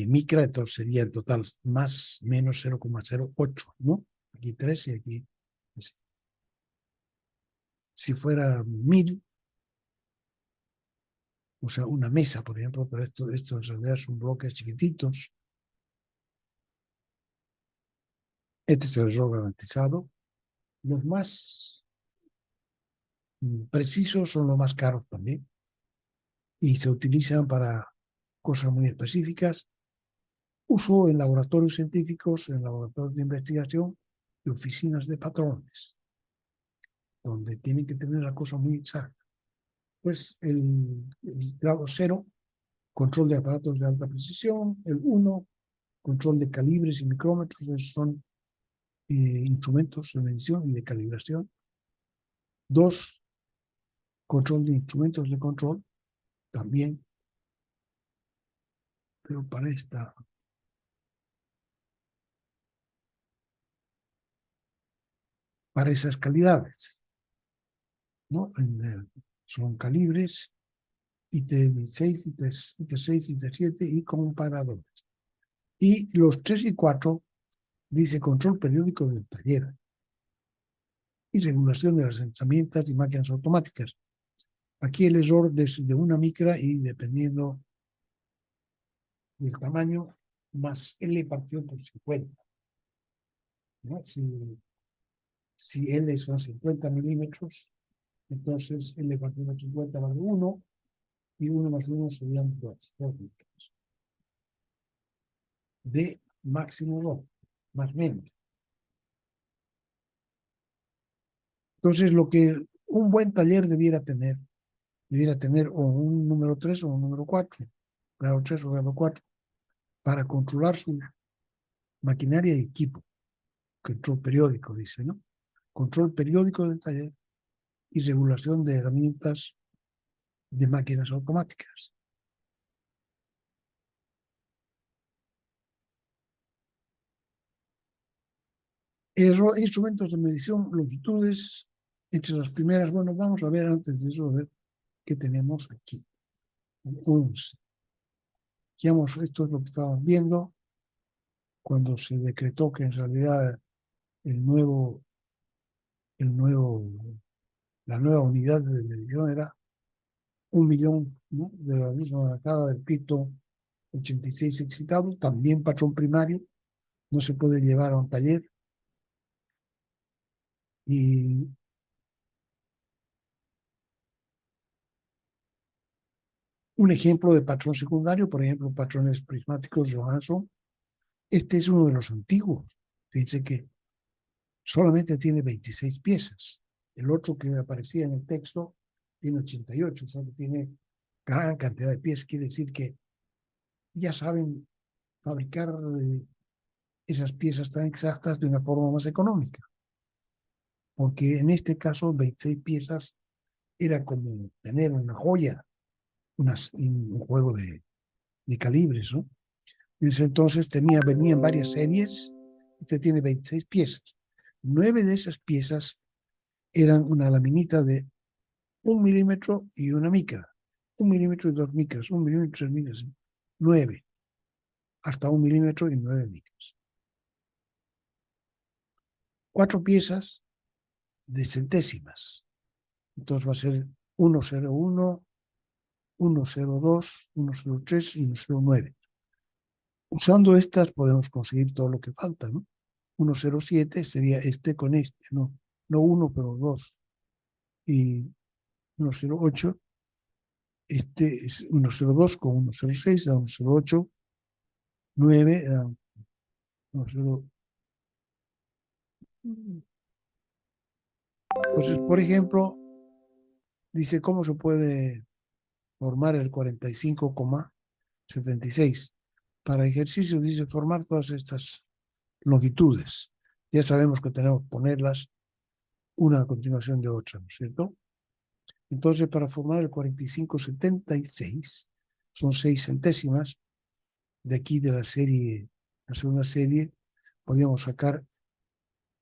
micra, entonces sería en total más menos 0,08, ¿no? Aquí 3 y aquí. Si fuera 1000, o sea, una mesa, por ejemplo, pero esto en realidad son bloques chiquititos. Este es el error garantizado. Los más precisos son los más caros también y se utilizan para cosas muy específicas. Uso en laboratorios científicos, en laboratorios de investigación y oficinas de patrones, donde tienen que tener la cosa muy exacta. Pues el grado 0, control de aparatos de alta precisión. El 1, control de calibres y micrómetros. Esos son instrumentos de medición y de calibración. 2, control de instrumentos de control, también, pero para esas calidades, ¿no? Son calibres IT16, IT6, IT7 y comparadores. Y los 3 y 4 dice control periódico del taller y regulación de las herramientas y máquinas automáticas. Aquí el error es de una micra y dependiendo del tamaño, más L partido por 50. ¿No? Si L son 50 milímetros, entonces L partido por 50 vale 1 y 1 más 1 serían 2 micras. De máximo 2, más menos. Entonces, lo que un buen taller debiera tener o un número 3 o un número 4, grado 3 o grado 4, para controlar su maquinaria y equipo. Control periódico, dice, ¿no? Control periódico del taller y regulación de herramientas de máquinas automáticas. Instrumentos de medición, longitudes, entre las primeras, bueno, vamos a ver antes de eso, a ver qué tenemos aquí. 11. Esto es lo que estábamos viendo cuando se decretó que en realidad la nueva unidad de medición era 1.000.000, ¿no? De la misma marcada del pito 86 excitado, también patrón primario, no se puede llevar a un taller. Y un ejemplo de patrón secundario, por ejemplo, patrones prismáticos Johansson. Este es uno de los antiguos. Fíjense que solamente tiene 26 piezas. El otro que aparecía en el texto tiene 88, o sea que tiene gran cantidad de piezas. Quiere decir que ya saben fabricar esas piezas tan exactas de una forma más económica. Porque en este caso, 26 piezas era como tener una joya, un juego de calibres, ¿no? En ese entonces venían varias series. Este tiene 26 piezas. 9 de esas piezas eran una laminita de 1 milímetro y una micra. 1 milímetro y 2 micras. 1 milímetro y 3 micras. 9. Hasta 1 milímetro y 9 micras. 4 piezas de centésimas. Entonces va a ser 101, 102, 103 y 109. Usando estas podemos conseguir todo lo que falta, ¿no? 107 sería este con este, no 1, pero 2. Y 108, este es 102 con 106, da 108, 9, da 108. Entonces, por ejemplo, dice cómo se puede formar el 45,76. Para ejercicio dice formar todas estas longitudes. Ya sabemos que tenemos que ponerlas una a continuación de otra, ¿no es cierto? Entonces, para formar el 45,76, son 6 centésimas. De aquí de la segunda serie, podríamos sacar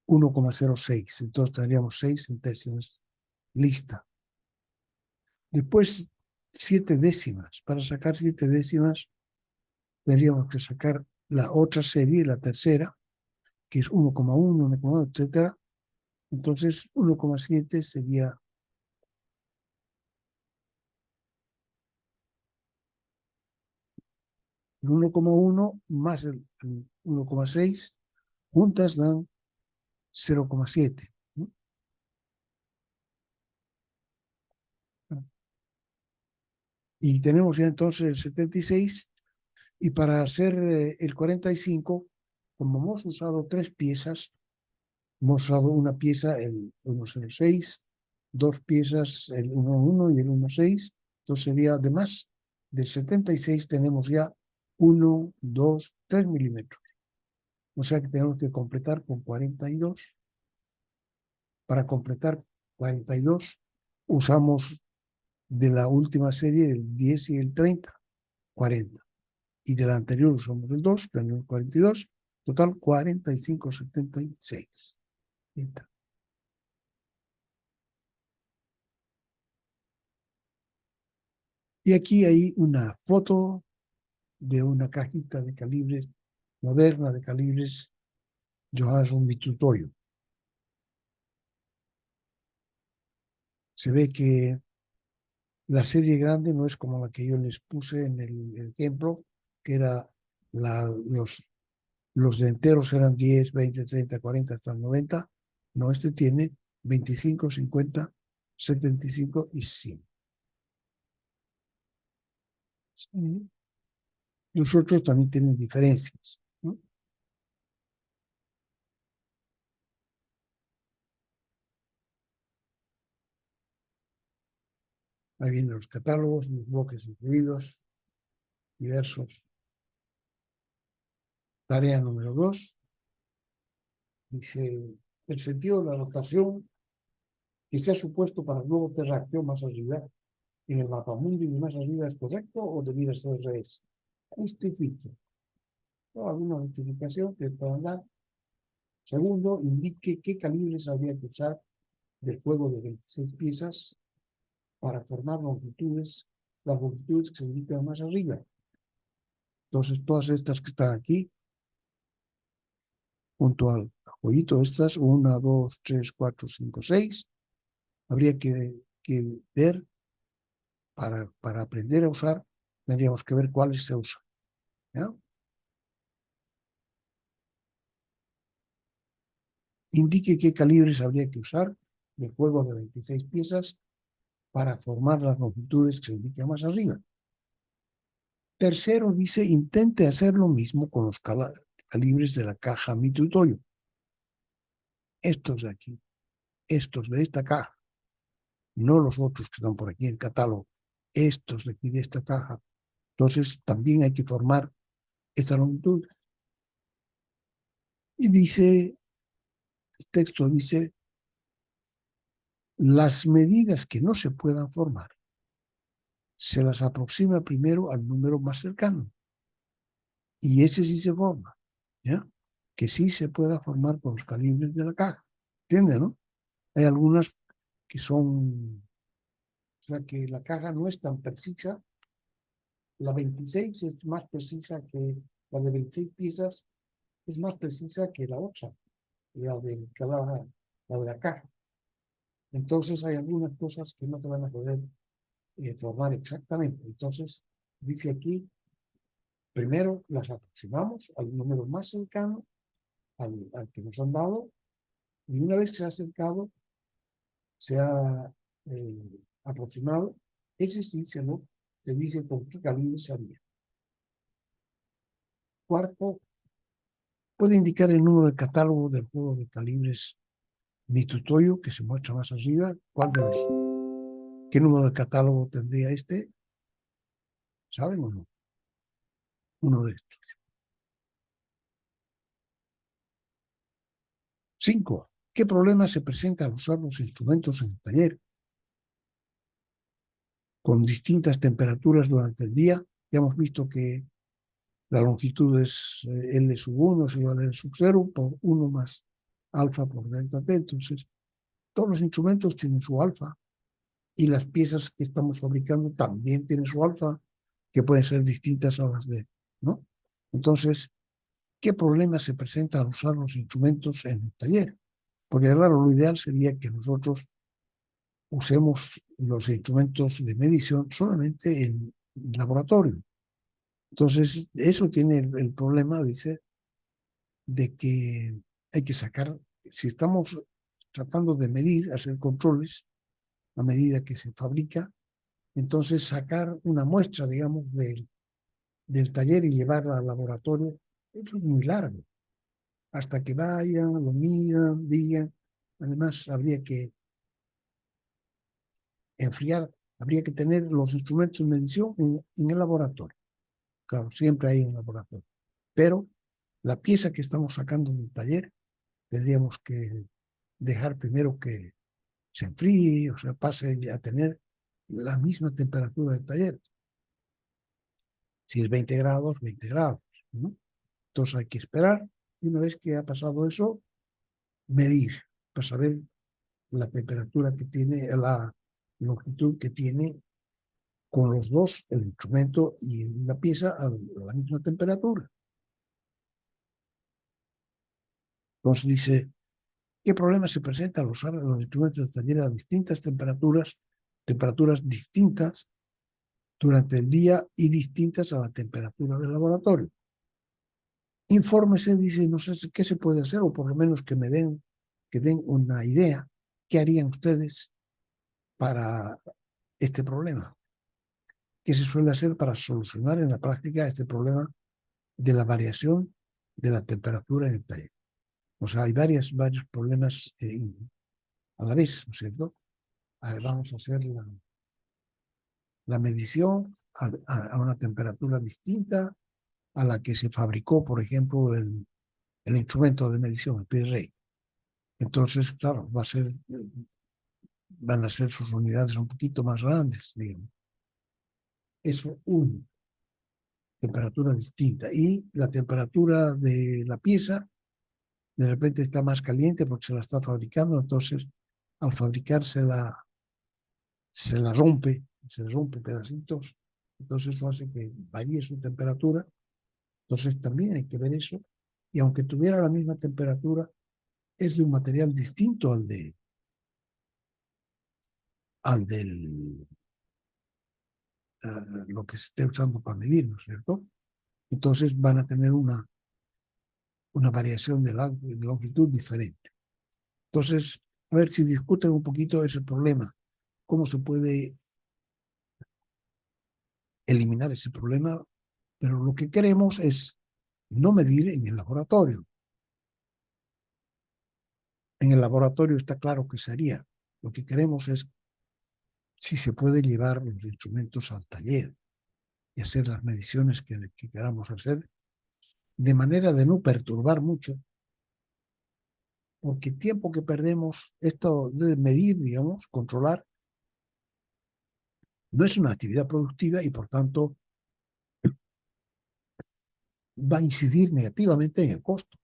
1,06. Entonces tendríamos 6 centésimas. Lista. Después, 7 décimas. Para sacar 7 décimas, tendríamos que sacar la otra serie, la tercera, que es 1,1, 1,2, etcétera. Entonces, 1,7 sería 1,1 más el 1,6, juntas dan 0,7. ¿No? Y tenemos ya entonces el 76. Y para hacer el 45, como hemos usado 3 piezas, hemos usado una pieza, el 106, dos piezas, el 1,1 y el 1,6. Entonces sería, además del 76, tenemos ya 1, 2, 3 milímetros. O sea que tenemos que completar con 42. Para completar 42, usamos de la última serie el 10 y el 30, 40. Y de la anterior usamos el 2, tenemos 42. Total, 45, 76. Y aquí hay una foto de una cajita de calibres moderna, de calibres Johansson Mitutoyo. Se ve que la serie grande no es como la que yo les puse en el ejemplo, que era los de enteros eran 10, 20, 30, 40, hasta 90. No, este tiene 25, 50, 75 y 100. Sí. Los otros también tienen diferencias, ¿no? Ahí vienen los catálogos, los bloques incluidos, diversos. Tarea número 2. Dice, el sentido de la rotación que se ha supuesto para el globo terráqueo más arriba en el mapamundi de más arriba es correcto o debiera ser al revés. Justifique. ¿No? Alguna justificación que puedan dar. Segundo, indique qué calibres habría que usar del juego de 26 piezas para formar las longitudes que se indican más arriba. Entonces, todas estas que están aquí, junto al jueguito, estas, 1, 2, 3, 4, 5, 6, habría que ver, para aprender a usar, tendríamos que ver cuáles se usan, ¿ya? Indique qué calibres habría que usar del juego de 26 piezas para formar las longitudes que se indican más arriba. Tercero, dice, intente hacer lo mismo con los calibres de la caja Mitutoyo. Estos de aquí, estos de esta caja, no los otros que están por aquí en el catálogo, estos de aquí de esta caja. Entonces, también hay que formar esta longitud. Y dice, el texto dice, las medidas que no se puedan formar se las aproxima primero al número más cercano. Y ese sí se forma, ¿ya? Que sí se pueda formar con los calibres de la caja. ¿Entiende, no? Hay algunas que son, o sea, que la caja no es tan precisa. La 26 es más precisa que la de 26 piezas, es más precisa que la otra, la de la caja. Entonces hay algunas cosas que no te van a poder formar exactamente. Entonces, dice aquí, primero las aproximamos al número más cercano, al que nos han dado, y una vez que se ha acercado, se ha aproximado, ese sí se dice con qué calibre se haría. Cuarto, puede indicar el número de catálogo del juego de calibres Mitutoyo, que se muestra más arriba. ¿Qué número de catálogo tendría este? ¿Saben o no? Uno de estos. 5. ¿Qué problemas se presentan al usar los instrumentos en el taller con distintas temperaturas durante el día? Ya hemos visto que la longitud es L sub 1 es igual a L sub 0 por 1 más alfa por delta T. Entonces, todos los instrumentos tienen su alfa y las piezas que estamos fabricando también tienen su alfa, que pueden ser distintas a las de, ¿no? Entonces, ¿qué problemas se presentan al usar los instrumentos en el taller? Porque, claro, lo ideal sería que nosotros usemos los instrumentos de medición solamente en laboratorio. Entonces, eso tiene el problema, dice, de que hay que sacar, si estamos tratando de medir, hacer controles a medida que se fabrica, entonces sacar una muestra, digamos, del taller y llevarla al laboratorio, eso es muy largo. Hasta que vayan, lo midan, digan. Además, habría que enfriar, habría que tener los instrumentos de medición en el laboratorio. Claro, siempre hay en el laboratorio. Pero la pieza que estamos sacando del taller, tendríamos que dejar primero que se enfríe, o sea, pase a tener la misma temperatura del taller. Si es 20 grados, 20 grados, ¿no? Entonces hay que esperar, y una vez que ha pasado eso, medir para saber la temperatura que tiene, la longitud que tiene con los dos, el instrumento y la pieza a la misma temperatura. Entonces dice, ¿qué problema se presenta al usar los instrumentos de taller a distintas temperaturas distintas durante el día y distintas a la temperatura del laboratorio? Infórmese, dice, no sé qué se puede hacer, o por lo menos que den una idea, qué harían ustedes para este problema. ¿Qué se suele hacer para solucionar en la práctica este problema de la variación de la temperatura en el taller? O sea, hay varios problemas a la vez, ¿no es cierto? Vamos a hacer la medición a una temperatura distinta a la que se fabricó, por ejemplo, el instrumento de medición, el P-Ray. Entonces, claro, van a ser sus unidades un poquito más grandes, digamos. Eso, una temperatura distinta. Y la temperatura de la pieza, de repente está más caliente porque se la está fabricando, entonces al fabricársela se le rompe pedacitos, entonces eso hace que varíe su temperatura. Entonces también hay que ver eso, y aunque tuviera la misma temperatura, es de un material distinto al del lo que se esté usando para medir, ¿no es cierto? Entonces van a tener una variación de longitud diferente. Entonces, a ver si discuten un poquito ese problema, cómo se puede eliminar ese problema, pero lo que queremos es no medir en el laboratorio. En el laboratorio está claro que se haría. Lo que queremos es si se puede llevar los instrumentos al taller y hacer las mediciones que queramos hacer, de manera de no perturbar mucho, porque tiempo que perdemos, esto de medir, digamos, controlar, no es una actividad productiva y por tanto va a incidir negativamente en el costo.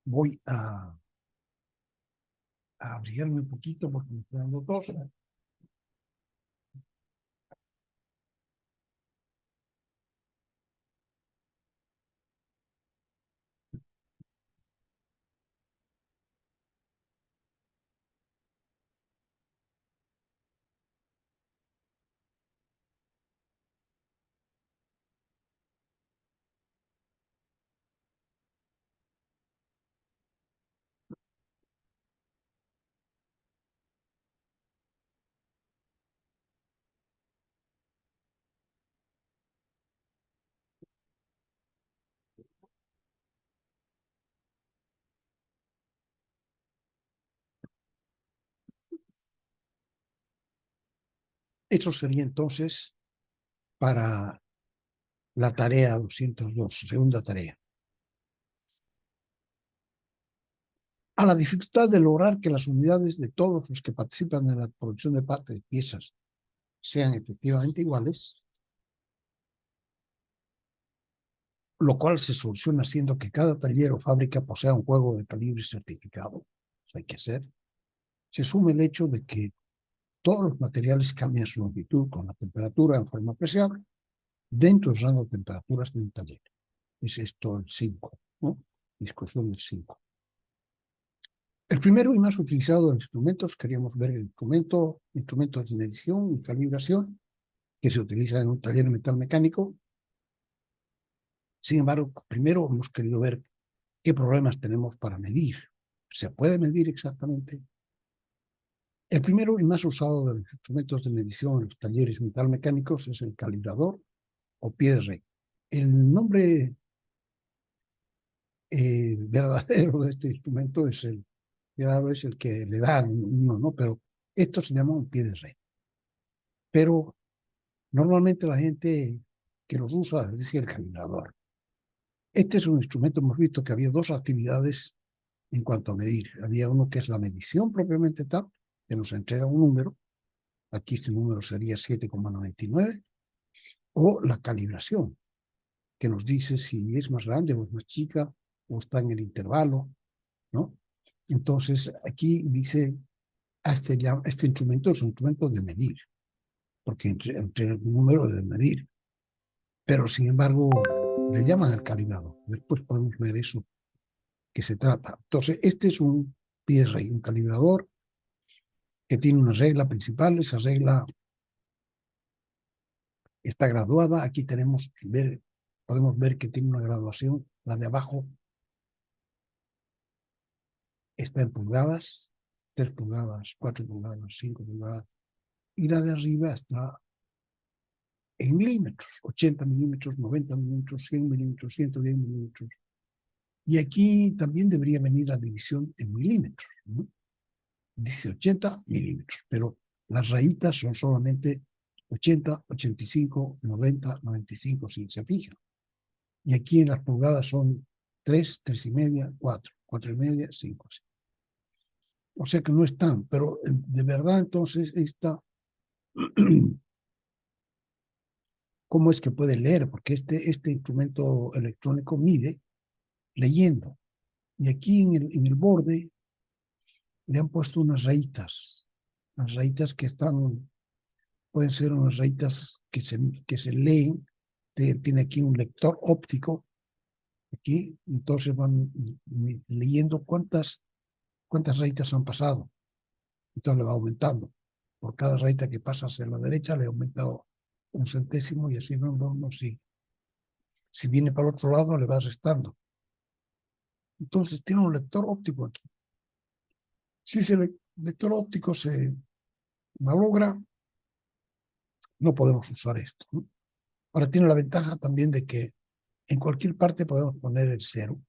Voy a abrigarme un poquito porque me estoy dando tos. Eso sería entonces para la tarea 202, segunda tarea. A la dificultad de lograr que las unidades de todos los que participan en la producción de partes de piezas sean efectivamente iguales, lo cual se soluciona haciendo que cada taller o fábrica posea un juego de calibre certificado. Eso hay que hacer. Se asume el hecho de que todos los materiales cambian su longitud con la temperatura en forma apreciable dentro del rango de temperaturas de un taller. Es esto el 5, ¿no? Discusión del 5. El primero y más utilizado de los instrumentos, queríamos ver el instrumentos de medición y calibración que se utiliza en un taller de metal mecánico. Sin embargo, primero hemos querido ver qué problemas tenemos para medir. ¿Se puede medir exactamente? El primero y más usado de los instrumentos de medición en los talleres metalmecánicos es el calibrador o pie de rey. El nombre verdadero de este instrumento es el que le dan uno, ¿no? Pero esto se llama un pie de rey. Pero normalmente la gente que los usa dice el calibrador. Este es un instrumento, hemos visto que había dos actividades en cuanto a medir. Había uno que es la medición propiamente tal, que nos entrega un número. Aquí este número sería 7,99. O la calibración, que nos dice si es más grande o es más chica, o está en el intervalo, ¿no? Entonces, aquí dice, este instrumento es un instrumento de medir, porque entre el número de medir, pero sin embargo, le llaman al calibrado. Después podemos ver eso que se trata. Entonces, este es un PSI, un calibrador que tiene una regla principal. Esa regla está graduada. Aquí podemos ver que tiene una graduación. La de abajo está en pulgadas, 3 pulgadas, 4 pulgadas, 5 pulgadas. Y la de arriba está en milímetros, 80 milímetros, 90 milímetros, 100 milímetros, 110 milímetros. Y aquí también debería venir la división en milímetros, ¿no? Dice 80 milímetros, pero las rayitas son solamente 80, 85, 90, 95, si se fijan. Y aquí en las pulgadas son 3, 3 y media, 4, 4 y media, 5. O sea que no están, pero de verdad entonces ¿cómo es que puede leer? Porque este instrumento electrónico mide leyendo. Y aquí en el borde le han puesto unas rayitas. Las rayitas que pueden ser unas rayitas que se leen. Tiene aquí un lector óptico. Aquí, entonces van leyendo cuántas rayitas han pasado. Entonces le va aumentando. Por cada rayita que pasa hacia la derecha le aumenta un centésimo y así no, si viene para el otro lado le va restando. Entonces tiene un lector óptico aquí. Si ese lector óptico se malogra, no podemos usar esto, ¿no? Ahora tiene la ventaja también de que en cualquier parte podemos poner el cero.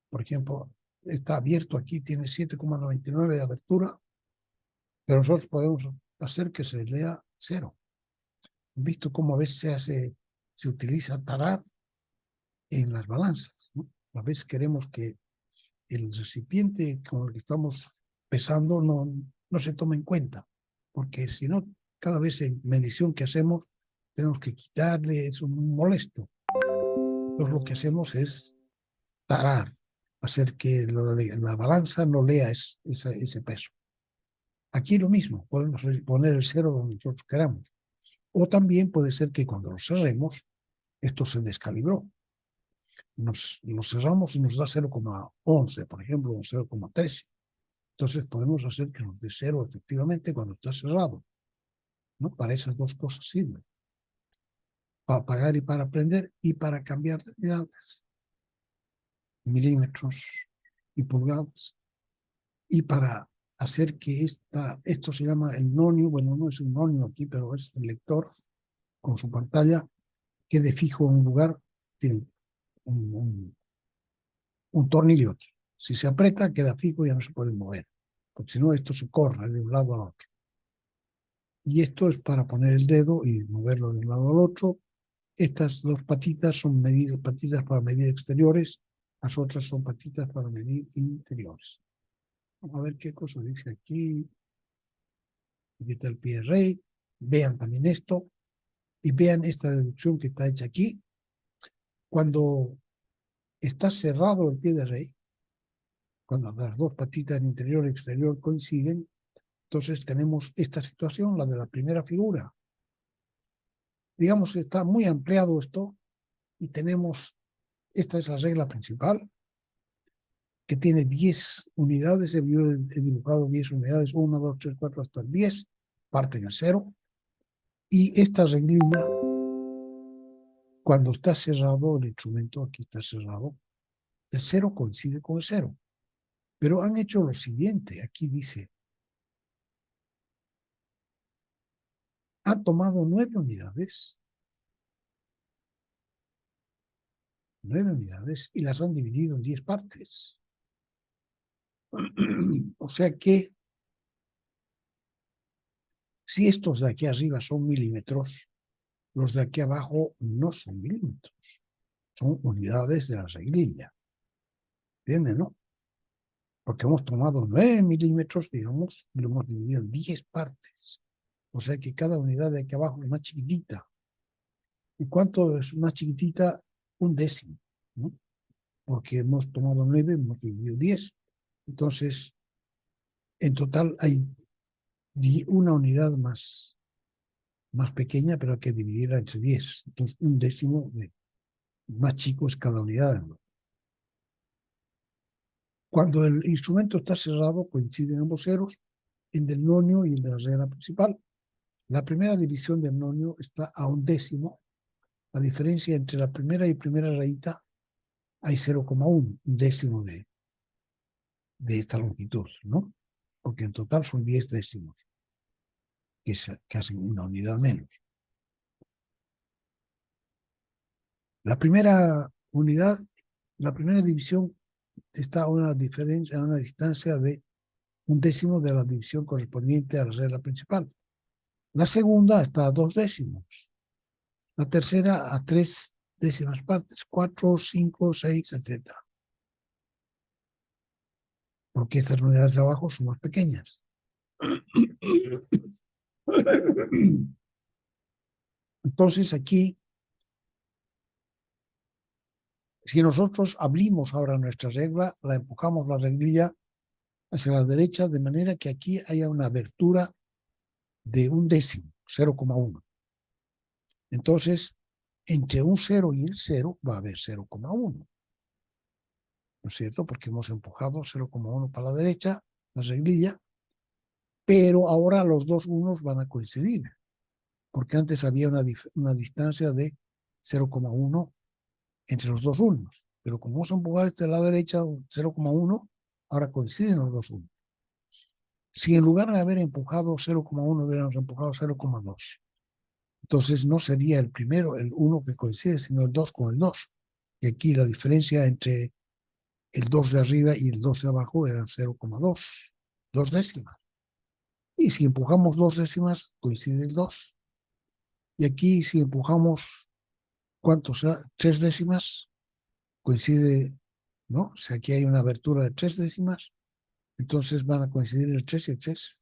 Por ejemplo, está abierto aquí, tiene 7,99 de abertura, pero nosotros podemos hacer que se lea cero. Visto cómo a veces se utiliza tarar en las balanzas, ¿no? A veces queremos que el recipiente con el que estamos pesando no se tome en cuenta, porque si no, cada vez en medición que hacemos, tenemos que quitarle, es un molesto. Entonces lo que hacemos es tarar, hacer que la balanza no lea ese peso. Aquí lo mismo, podemos poner el cero donde nosotros queramos. O también puede ser que cuando lo cerremos, esto se descalibró. Nos cerramos y nos da 0,11, por ejemplo, o 0,13. Entonces podemos hacer que nos dé cero efectivamente cuando está cerrado, ¿no? Para esas dos cosas sirve. Para apagar y para prender y para cambiar de unidades, milímetros y pulgadas. Y para hacer que esto se llama el nonio, bueno, no es un nonio aquí, pero es el lector con su pantalla, quede fijo en un lugar, tiene un tornillo aquí. Si se aprieta, queda fijo y ya no se puede mover, porque si no, esto se corre de un lado al otro. Y esto es para poner el dedo y moverlo de un lado al otro. Estas dos patitas son patitas para medir exteriores, las otras son patitas para medir interiores. Vamos a ver qué cosa dice aquí. Aquí está el pie de rey. Vean también esto y vean esta deducción que está hecha aquí. Cuando está cerrado el pie de rey, cuando las dos patitas en interior y exterior coinciden, entonces tenemos esta situación, la de la primera figura. Digamos que está muy ampliado esto y esta es la regla principal, que tiene 10 unidades. Yo he dibujado 10 unidades, 1, 2, 3, 4, hasta el 10, parten a 0. Y esta reglilla, cuando está cerrado el instrumento, aquí está cerrado, el 0 coincide con el 0. Pero han hecho lo siguiente, aquí dice, ha tomado 9 unidades 9 unidades y las han dividido en 10 partes. O sea que si estos de aquí arriba son milímetros, los de aquí abajo no son milímetros, son unidades de la reglilla. ¿Entienden, no? Porque hemos tomado 9 milímetros, digamos, y lo hemos dividido en 10 partes. O sea que cada unidad de aquí abajo es más chiquitita. ¿Y cuánto es más chiquitita? Un décimo, ¿no? Porque hemos tomado 9, hemos dividido 10. Entonces, en total hay una unidad más pequeña, pero hay que dividirla entre 10. Entonces, un décimo más chico es cada unidad. Cuando el instrumento está cerrado, coinciden ambos ceros, el del nonio y el de la regla principal. La primera división del nonio está a un décimo. La diferencia entre la primera y primera rayita hay 0,1, un décimo de esta longitud, ¿no? Porque en total son 10 décimos, que es casi una unidad menos. La primera unidad, la primera división está a una diferencia, a una distancia de un décimo de la división correspondiente a la regla principal. La segunda está a 2 décimos. La tercera a 3 décimas partes, 4, 5, 6, etc. Porque estas unidades de abajo son más pequeñas. Entonces aquí, si nosotros abrimos ahora nuestra regla, la empujamos la reglilla hacia la derecha de manera que aquí haya una abertura de un décimo, 0,1. Entonces, entre un 0 y el 0 va a haber 0,1. ¿No es cierto? Porque hemos empujado 0,1 para la derecha, la reglilla, pero ahora los dos unos van a coincidir, porque antes había una distancia de 0,1 entre los dos unos, pero como hemos empujado desde la derecha 0,1, ahora coinciden los dos unos. Si en lugar de haber empujado 0,1 hubiéramos empujado 0,2, entonces no sería el primero, el 1 que coincide, sino el 2 con el 2. Y aquí la diferencia entre el 2 de arriba y el 2 de abajo eran 0,2, 2 décimas. Y si empujamos 2 décimas, coincide el 2. Y aquí si empujamos, ¿cuánto sea? 3 décimas, coincide, ¿no? O sea, aquí hay una abertura de 3 décimas, entonces van a coincidir el 3 y el 3.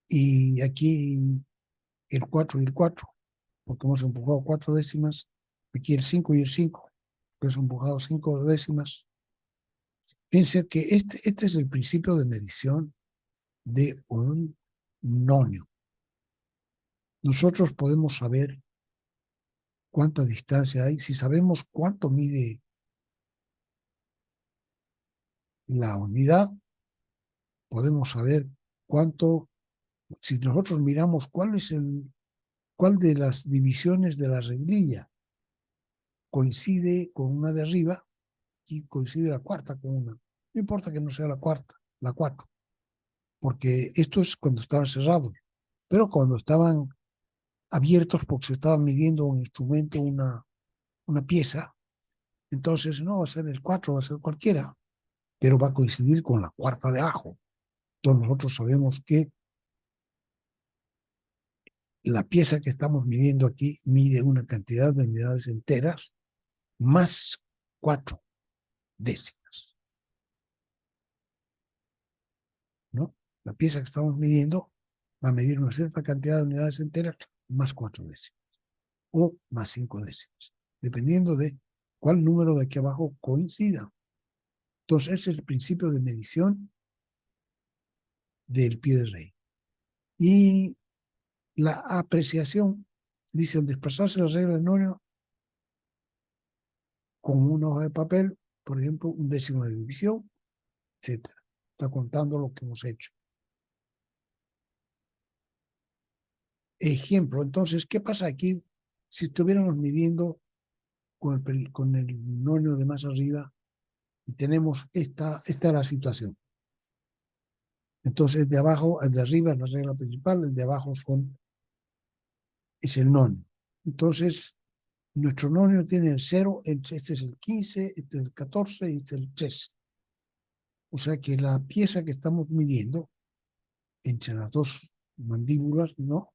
Y aquí el 4 y el 4, porque hemos empujado 4 décimas, aquí el 5 y el 5, que hemos empujado 5 décimas. Piensen que este es el principio de medición de un nonio. Nosotros podemos saber cuánta distancia hay, si sabemos cuánto mide la unidad, podemos saber cuánto, si nosotros miramos cuál de las divisiones de la reglilla coincide con una de arriba y coincide la cuarta con una. No importa que no sea la cuarta, la 4, porque esto es cuando estaban cerrados, pero cuando estaban abiertos porque se estaba midiendo un instrumento, una pieza, entonces no va a ser el 4, va a ser cualquiera, pero va a coincidir con la cuarta de abajo. Entonces nosotros sabemos que la pieza que estamos midiendo aquí mide una cantidad de unidades enteras más 4 décimas, ¿no? La pieza que estamos midiendo va a medir una cierta cantidad de unidades enteras más 4 décimas o más 5 décimas, dependiendo de cuál número de aquí abajo coincida. Entonces, ese es el principio de medición del pie de rey. Y la apreciación, dice, al desplazarse la regla del nonio con una hoja de papel, por ejemplo, un décimo de división, etc. Está contando lo que hemos hecho. Ejemplo, entonces, ¿qué pasa aquí si estuviéramos midiendo con el nonio de más arriba y tenemos esta es la situación? Entonces, el de abajo, el de arriba es la regla principal, el de abajo es el nonio. Entonces, Nuestro nonio tiene el 0, este es el 15, este es el 14 y este es el 13. O sea que la pieza que estamos midiendo entre las dos mandíbulas, ¿no?,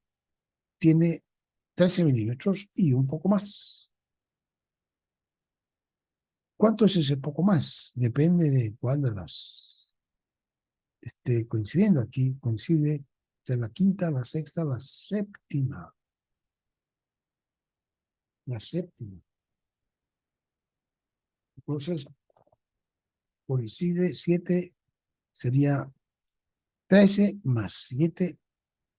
tiene 13 milímetros y un poco más. ¿Cuánto es ese poco más? Depende de cuál de las esté coincidiendo. Aquí coincide de la quinta, la sexta, la séptima. La séptima. Entonces, coincide 7, sería 13 más 7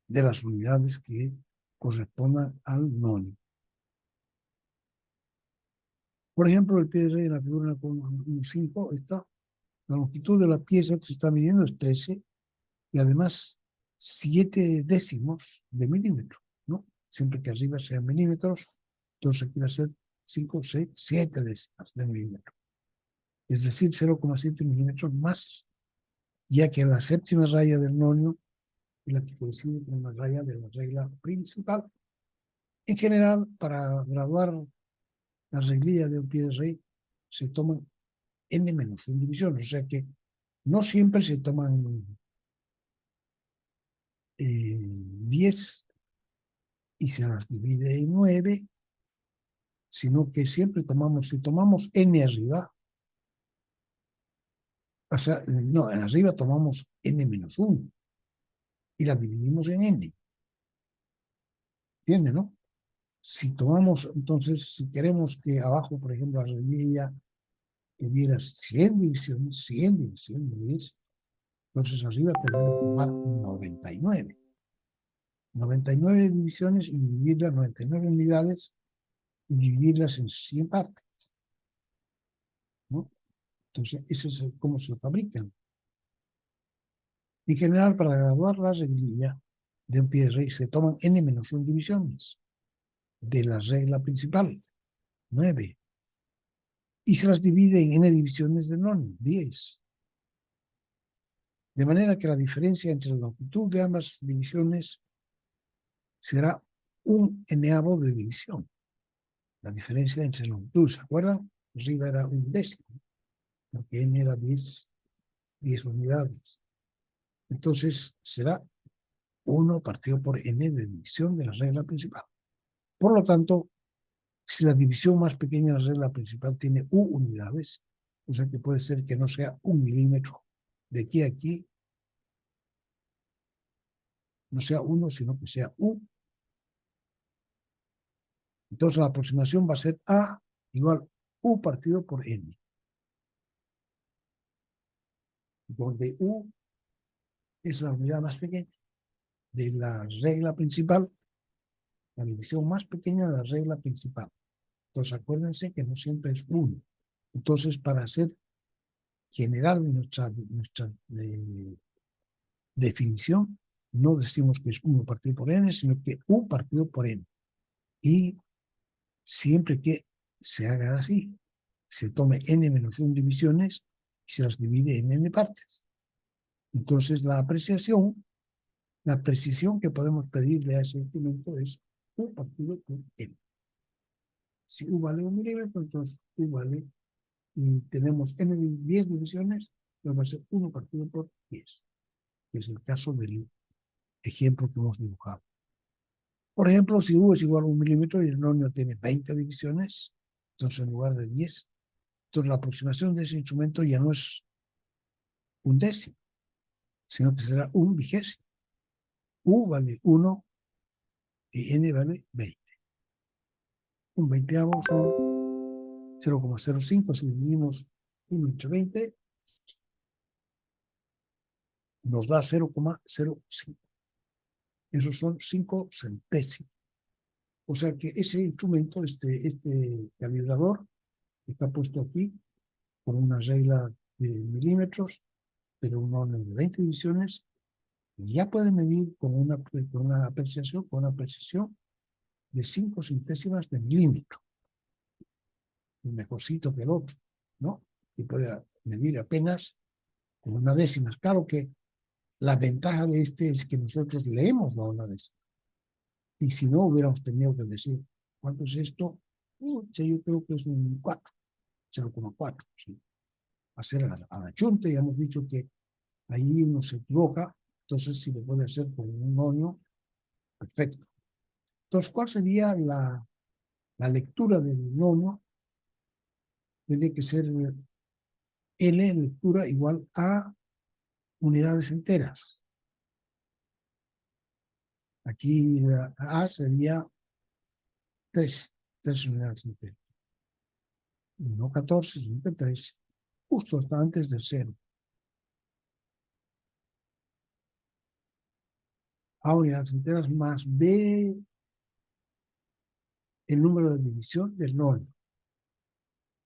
de las unidades que correspondan al nonio. Por ejemplo, el pie de rey de la figura con 5 está, la longitud de la pieza que se está midiendo es 13 y además 7 décimos de milímetro, ¿no? Siempre que arriba sean milímetros, entonces aquí va a ser 5, 6, 7 décimas de milímetro. Es decir, 0,7 milímetros más, ya que la séptima raya del nonio es la que coincide con la raya de la regla principal. En general, para graduar la reglilla de un pie de rey, se toman n-1 divisiones, o sea que no siempre se toman 10 y se las divide en 9, sino que siempre tomamos, si tomamos n arriba, o sea, no, arriba tomamos n-1 y la dividimos en n. ¿Entiende, no? Si tomamos, entonces, si queremos que abajo, por ejemplo, la reglilla tuviera 100 divisiones, 100 divisiones, entonces arriba tenemos que tomar 99. 99 divisiones y dividirlas, 99 unidades y dividirlas en 100 partes, ¿no? Entonces, eso es cómo se fabrican. En general, para graduar la reglilla de un pie de rey se toman n-1 divisiones de la regla principal, 9, y se las divide en n divisiones del nonio, 10. De manera que la diferencia entre la longitud de ambas divisiones será un n-avo de división. La diferencia entre longitud, ¿se acuerdan? Arriba era un décimo, porque n era 10 unidades. Entonces será 1 partido por n de división de la regla principal. Por lo tanto, si la división más pequeña de la regla principal tiene u unidades, o sea que puede ser que no sea 1 milímetro de aquí a aquí, no sea 1, sino que sea u. Entonces la aproximación va a ser a igual u partido por n, donde u es la unidad más pequeña de la regla principal, la división más pequeña de la regla principal. Entonces acuérdense que no siempre es 1. Entonces, para hacer general nuestra definición, no decimos que es 1 partido por n, sino que u partido por n. Y siempre que se haga así, se tome n-1 divisiones y se las divide en n partes. Entonces, la apreciación, la precisión que podemos pedirle a ese instrumento es u partido por n. Si u vale 1 milímetro, entonces u vale, y tenemos n de 10 divisiones, pues va a ser 1 partido por 10, que es el caso del ejemplo que hemos dibujado. Por ejemplo, si u es igual a 1 milímetro y el nonio tiene 20 divisiones, entonces en lugar de 10, entonces la aproximación de ese instrumento ya no es un décimo, sino que será un vigésimo. U vale 1 y n vale 20. Un veinteavo son 0,05. Si dividimos 1 entre 20, nos da 0,05. Esos son 5 centésimos. O sea que ese instrumento, este calibrador, está puesto aquí con una regla de milímetros, pero un orden de 20 divisiones, y ya puede medir con una precisión de 5 centésimas de milímetro. Mejorcito que el otro, ¿no? Y puede medir apenas con una décima. Claro que la ventaja de este es que nosotros leemos la una décima. Y si no, hubiéramos tenido que decir, ¿cuánto es esto? yo creo que es un 4, 0,4. ¿Sí? Hacer a la chunta, ya hemos dicho que ahí uno se equivoca, entonces si lo puede hacer con un nonio, perfecto. Entonces, ¿cuál sería la lectura del nonio? Tiene que ser L lectura igual a unidades enteras. Aquí la A sería 3 unidades enteras. No 14, sino que 3, justo hasta antes del 0. A unidades enteras más B, el número de división del nonio.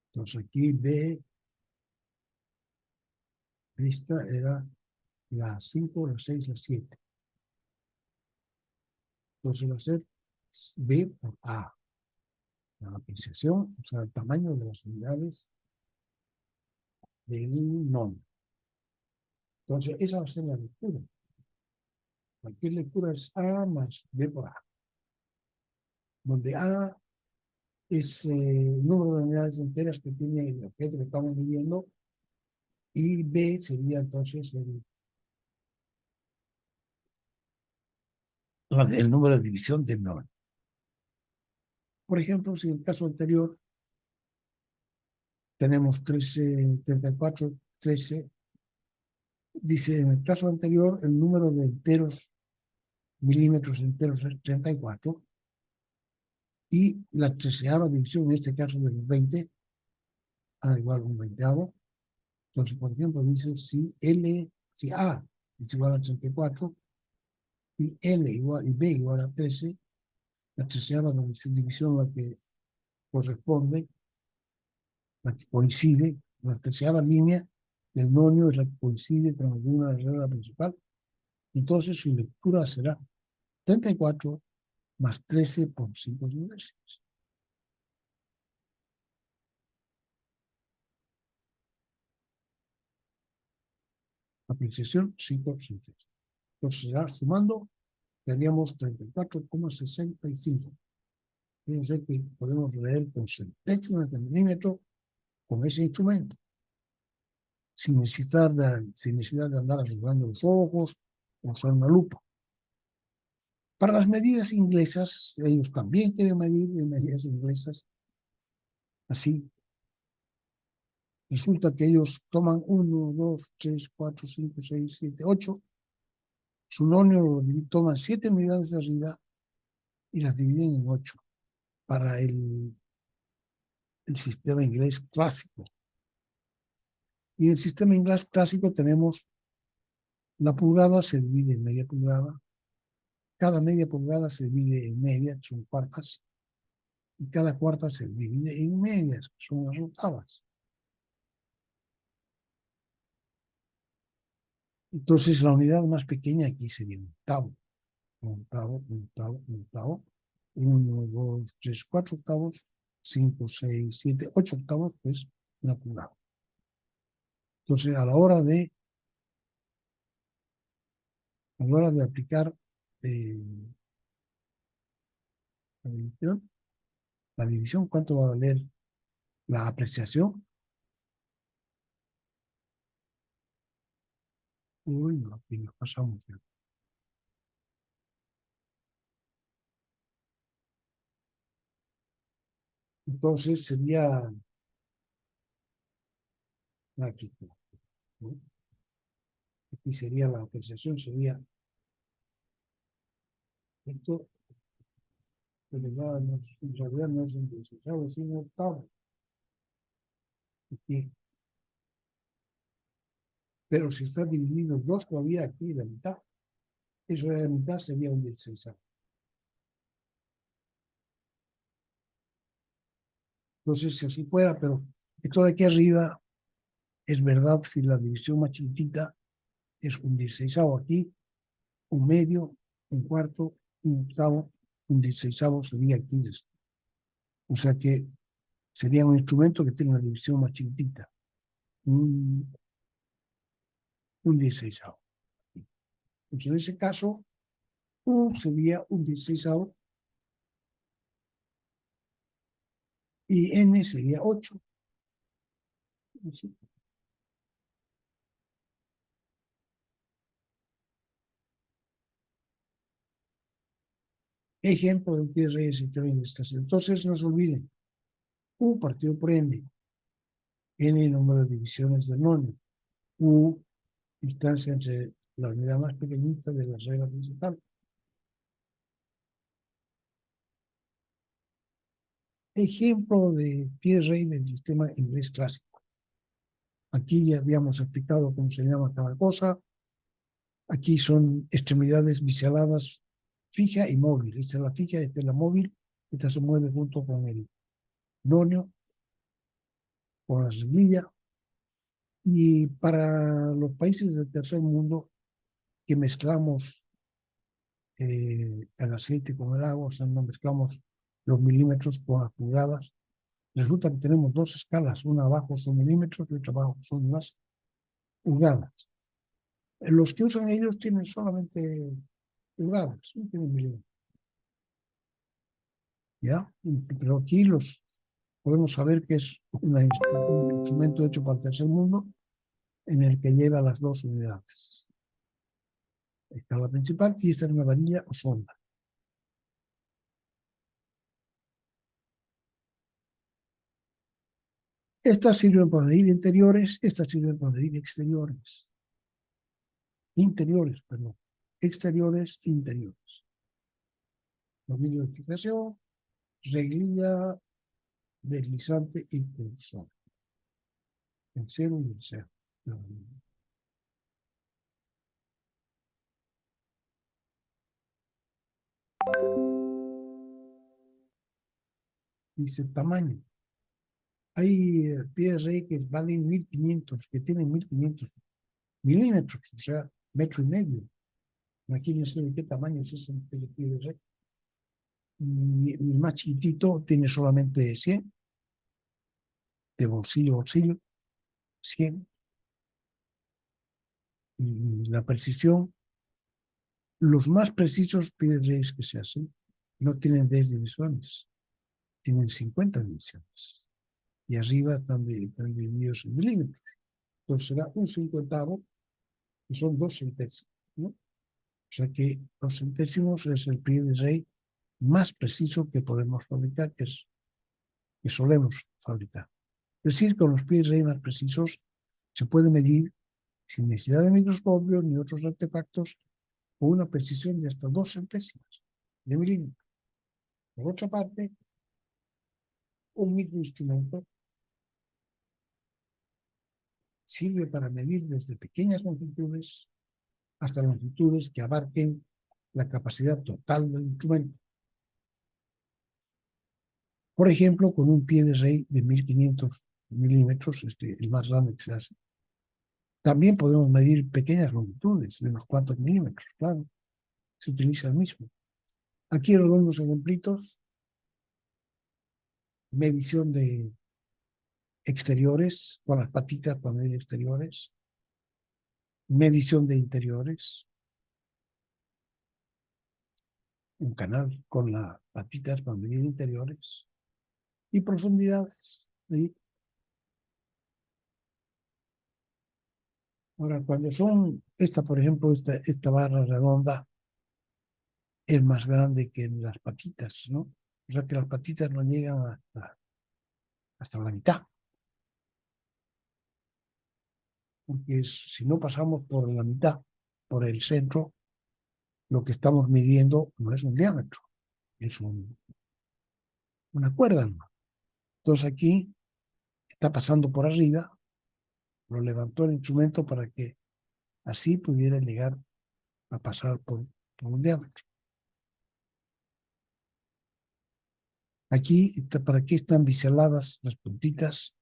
Entonces aquí B, esta era la 5, la 6, la 7. Entonces va a ser B por A. La apreciación, o sea, el tamaño de las unidades del nonio. Entonces, esa va a ser la lectura. Cualquier lectura es A más B por A. Donde A es el número de unidades enteras que tiene el objeto que estamos midiendo y B sería entonces el número de división del nonio. Por ejemplo, si en el caso anterior tenemos 13, 34, 13, dice en el caso anterior el número de enteros, milímetros enteros es 34 y la 13ª división, en este caso de los 20, a igual a un 20avo. Entonces, por ejemplo, dice si A es igual a 34 y L igual, y B igual a 13, la 13ª división la que corresponde, la que coincide, la 13ª línea del nonio es la que coincide con alguna regla principal. Entonces, su lectura será 34 más 13 por 5 décimas. Apreciación 5 décimas. Entonces, será sumando, tendríamos 34,65. Fíjense que podemos leer con centésimas de milímetro con ese instrumento, sin necesidad de andar asegurando los ojos o usar una lupa. Para las medidas inglesas, ellos también quieren medir en medidas inglesas. Así, resulta que ellos toman 1, 2, 3, 4, 5, 6, 7, 8. Su nonio toman 7 unidades de arriba y las dividen en 8 para el sistema inglés clásico. Y en el sistema inglés clásico tenemos la pulgada se divide en media pulgada, cada media pulgada se divide en media, son cuartas, y cada cuarta se divide en medias, son las octavas. Entonces la unidad más pequeña aquí sería un octavo, un octavo, un octavo, un octavo, 1, 2, 3, 4 octavos, 5, 6, 7, 8 octavos, pues una pulgada. Entonces a la hora de aplicar la división, ¿cuánto va a valer la apreciación? Uy, no, aquí nos pasamos. Entonces sería aquí, ¿no? Aquí sería la apreciación, sería esto, pero ya no, en realidad no es un 16avo, es un octavo. Aquí. Pero si está dividido en 2 todavía aquí, la mitad, eso de la mitad sería un 16avo. Entonces, si así fuera, pero esto de aquí arriba es verdad si la división más chiquitita es un 16avo aquí, un medio, un cuarto, un octavo, un 16avo sería aquí. O sea que sería un instrumento que tiene una división más chiquitita, un 16avo. Entonces, en ese caso, sería un 16avo y n sería 8. Así. Ejemplo de pie reyes y tren de escasez. Entonces, no se olviden, U partido por n, n número de divisiones del nonio, U distancia entre la unidad más pequeñita de la regla principal. Ejemplo de pie rey del sistema inglés clásico. Aquí ya habíamos explicado cómo se llama cada cosa. Aquí son extremidades biseladas fija y móvil. Esta es la fija, esta es la móvil. Esta se mueve junto con el nonio, con la semilla. Y para los países del tercer mundo que mezclamos el aceite con el agua, o sea, no mezclamos los milímetros con las pulgadas, resulta que tenemos dos escalas, una abajo son milímetros y otra abajo son las pulgadas. Los que usan ellos tienen solamente pulgadas, no tienen milímetros. ¿Ya? Pero aquí podemos saber que es un instrumento hecho para el tercer mundo en el que lleva las dos unidades. Escala principal y esta es una varilla o sonda. Estas sirven para medir interiores, estas sirven para medir exteriores. Interiores, perdón. Exteriores, interiores. Dominio de fijación, reglilla, deslizante y cursor. En cero y en cero. Dice tamaño. Hay pies rey que valen 1500, que tienen 1500 milímetros, o sea, metro y medio. Imagínense de qué tamaño es ese pie de rey. Y el más chiquitito tiene solamente 100, de bolsillo a bolsillo, 100. Y la precisión, los más precisos pies reyes que se hacen no tienen 10 divisiones, tienen 50 divisiones. Y arriba están divididos en milímetros. Entonces será un cincuentavo, que son 2 centésimos, ¿no? O sea que 2 centésimos es el pie de rey más preciso que podemos fabricar, que solemos fabricar. Es decir, con los pies rey más precisos se puede medir sin necesidad de microscopio ni otros artefactos con una precisión de hasta 2 centésimas de milímetro. Por otra parte, un microinstrumento sirve para medir desde pequeñas longitudes hasta longitudes que abarquen la capacidad total del instrumento. Por ejemplo, con un pie de rey de 1500 milímetros, el más grande que se hace, también podemos medir pequeñas longitudes de unos cuantos milímetros, claro, se utiliza el mismo. Aquí algunos ejemplitos, medición de exteriores, con las patitas para medir exteriores, medición de interiores, un canal con las patitas para medir interiores y profundidades. ¿Sí? Ahora, cuando son, por ejemplo, esta barra redonda es más grande que las patitas, ¿no? O sea que las patitas no llegan hasta la mitad. Porque si no pasamos por la mitad, por el centro, lo que estamos midiendo no es un diámetro, es una cuerda, ¿no? Entonces aquí está pasando por arriba, lo levantó el instrumento para que así pudiera llegar a pasar por un diámetro. Aquí, ¿para qué están biseladas las puntitas?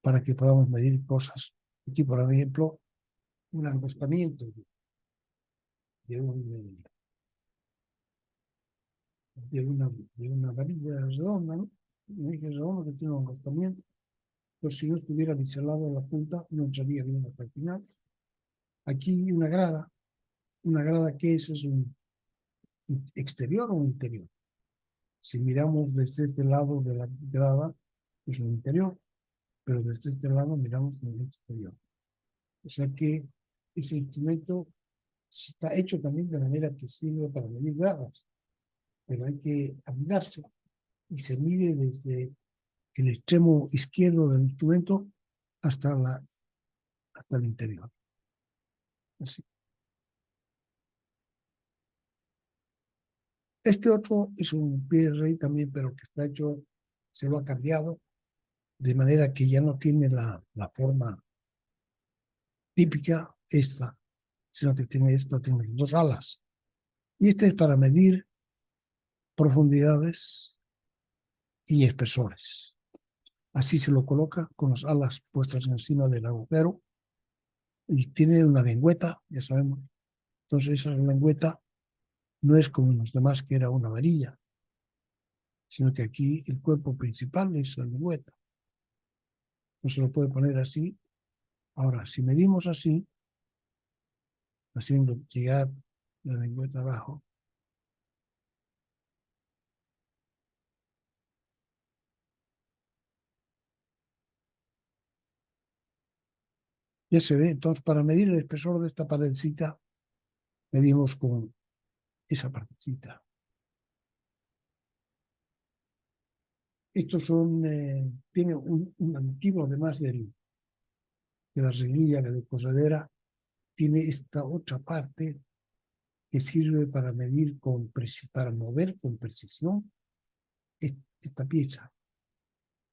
Para que podamos medir cosas. Aquí, por ejemplo, un angostamiento de, un, de una varilla redonda, ¿no? Un eje redondo que tiene un angostamiento. Pues si no estuviera biselado la punta, no entraría bien hasta el final. Aquí una grada que es un exterior o un interior. Si miramos desde este lado de la grada, es un interior, pero desde este lado miramos en el exterior. O sea que ese instrumento está hecho también de manera que sirve para medir gradas, pero hay que aminarse y se mide desde el extremo izquierdo del instrumento hasta el interior. Así. Este otro es un pie de rey también, pero que está hecho, se lo ha cambiado, de manera que ya no tiene la forma típica esta, sino que tiene dos alas. Y este es para medir profundidades y espesores. Así se lo coloca con las alas puestas encima del agujero y tiene una lengüeta, ya sabemos. Entonces esa lengüeta no es como los demás que era una varilla, sino que aquí el cuerpo principal es la lengüeta. No se lo puede poner así. Ahora, si medimos así, haciendo llegar la lengüeta abajo, ya se ve. Entonces, para medir el espesor de esta paredcita, medimos con esa partecita. Estos tiene un antiguo, además de la reglilla de cosadera, tiene esta otra parte que sirve para medir para mover con precisión esta pieza,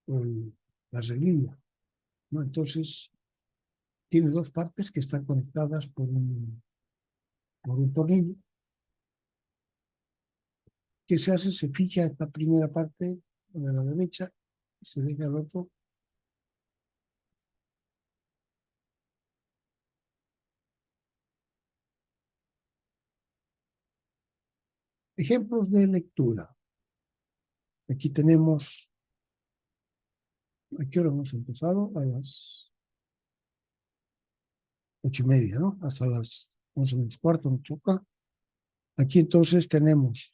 la reglilla, ¿no? Entonces, tiene dos partes que están conectadas por un tornillo. ¿Qué se hace? Se fija esta primera parte de la derecha y se deja el otro. Ejemplos de lectura. Aquí tenemos, ¿a qué hora hemos empezado? A las 8:30, ¿no? Hasta las 11:15 nos toca. Aquí entonces tenemos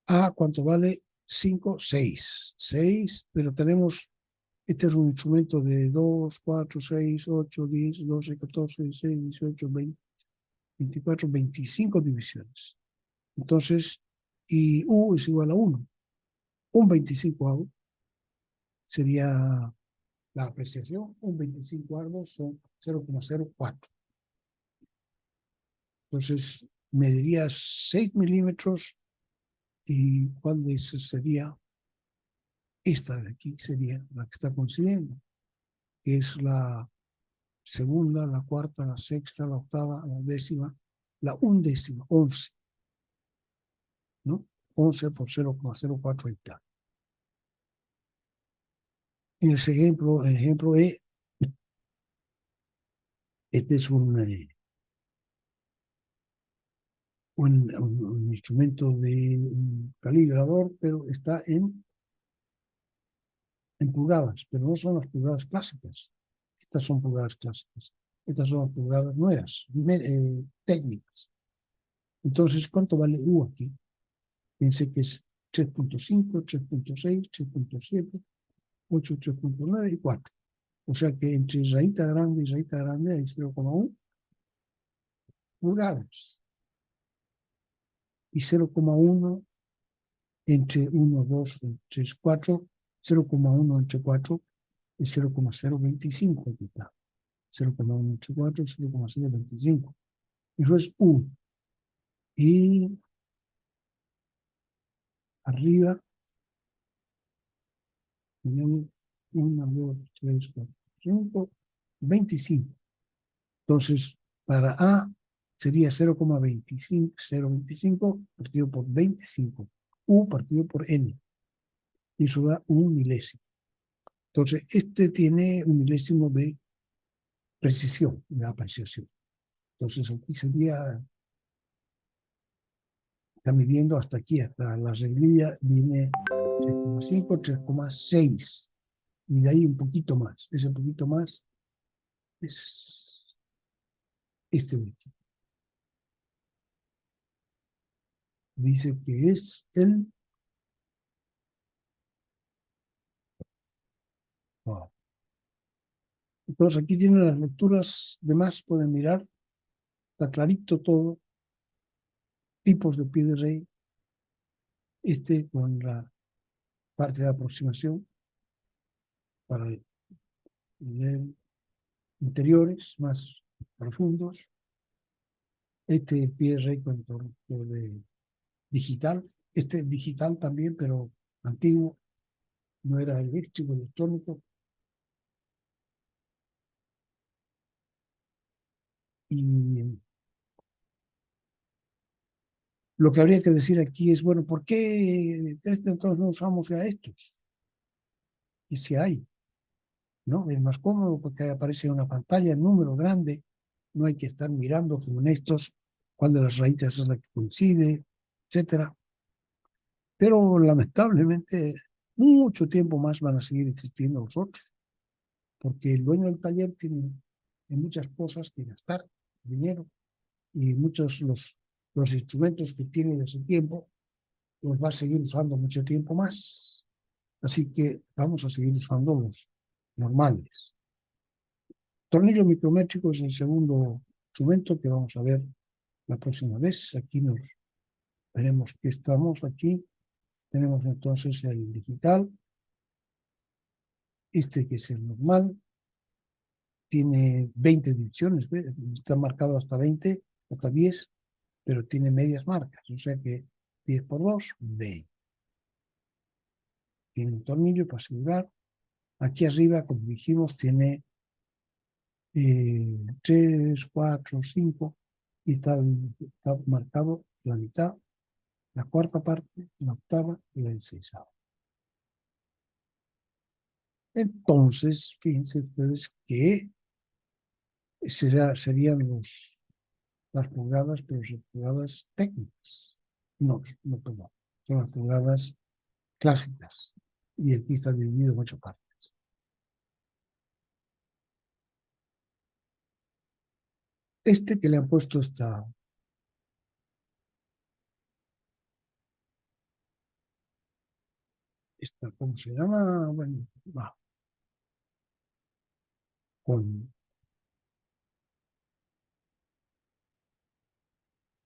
A, ¿cuánto vale? 5, 6. 6, pero tenemos, este es un instrumento de 2, 4, 6, 8, 10, 12, 14, 16, 18, 20, 24, 25 divisiones. Entonces, y U es igual a 1. Un 25avo sería la apreciación. Un 25avo son 0,04. Entonces, mediría 6 milímetros. ¿Y cuál de esas sería? Esta de aquí sería la que está coincidiendo, que es la segunda, la cuarta, la sexta, la octava, la décima, la undécima, 11, ¿no? 11 por 0,04 hectáreas. En ese ejemplo, el ejemplo E, este es un instrumento de un calibrador, pero está en pulgadas, pero no son las pulgadas clásicas. Estas son pulgadas clásicas. Estas son las pulgadas nuevas, técnicas. Entonces, ¿cuánto vale U aquí? Piense que es 3.5, 3.6, 3.7, 8, 3.9 y 4. O sea que entre rayita grande y rayita grande hay 0,1 pulgadas. Y 0,1 entre 1, 2, 3, 4, 0,1 entre 4 es 0,025. 0,1 entre 4, 0,025. Eso es 1. Y arriba tenemos 1, 2, 3, 4, 5, 25. Entonces, para A sería 0,25, 0,25 partido por 25. U partido por N. Y eso da un milésimo. Entonces, este tiene un milésimo de precisión, de apreciación. Entonces, aquí sería, está midiendo hasta aquí, hasta la reglilla viene 3,5, 3,6. Y de ahí un poquito más. Ese poquito más es este de aquí. Dice que es el Entonces aquí tienen las lecturas demás, pueden mirar, está clarito todo, tipos de pie de rey, con la parte de aproximación para leer interiores más profundos, pie de rey con de digital, digital también, pero antiguo, no era eléctrico, electrónico. Y lo que habría que decir aquí es, bueno, ¿por qué entonces no usamos ya estos? Y si hay, ¿no? Es más cómodo porque aparece una pantalla en número grande, no hay que estar mirando como en estos, cuál de las raíces es la que coincide, etcétera. Pero lamentablemente mucho tiempo más van a seguir existiendo los otros, porque el dueño del taller tiene en muchas cosas que gastar dinero y muchos los instrumentos que tiene de ese tiempo los va a seguir usando mucho tiempo más. Así que vamos a seguir usando los normales. Tornillo micrométrico es el segundo instrumento que vamos a ver la próxima vez. Aquí nos veremos que estamos aquí. Tenemos entonces el digital, que es el normal. Tiene 20 divisiones, ¿ve? Está marcado hasta 20, hasta 10, pero tiene medias marcas. O sea que 10 por 2, 20. Tiene un tornillo para asegurar. Aquí arriba, como dijimos, tiene 3, 4, 5 y está marcado la mitad, la cuarta parte, la octava y la enseisada. Entonces, fíjense ustedes que serían las pulgadas, pero son pulgadas técnicas. No, no, perdón. Son las pulgadas clásicas. Y aquí está dividido en 8 partes. Que le han puesto ¿cómo se llama? Bueno, va.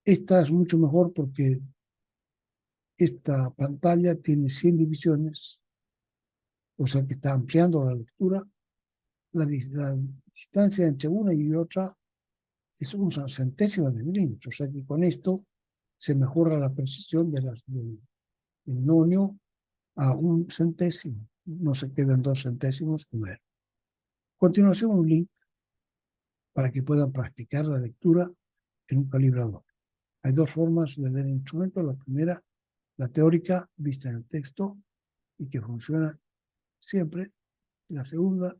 Esta es mucho mejor porque esta pantalla tiene 100 divisiones, o sea que está ampliando la lectura. La distancia entre una y otra es una centésima de milímetros, o sea que con esto se mejora la precisión del nonio a un centésimo, no se quedan 2 centésimos con él. A continuación, un link para que puedan practicar la lectura en un calibrador. Hay 2 formas de leer el instrumento. La primera, la teórica, vista en el texto y que funciona siempre. La segunda,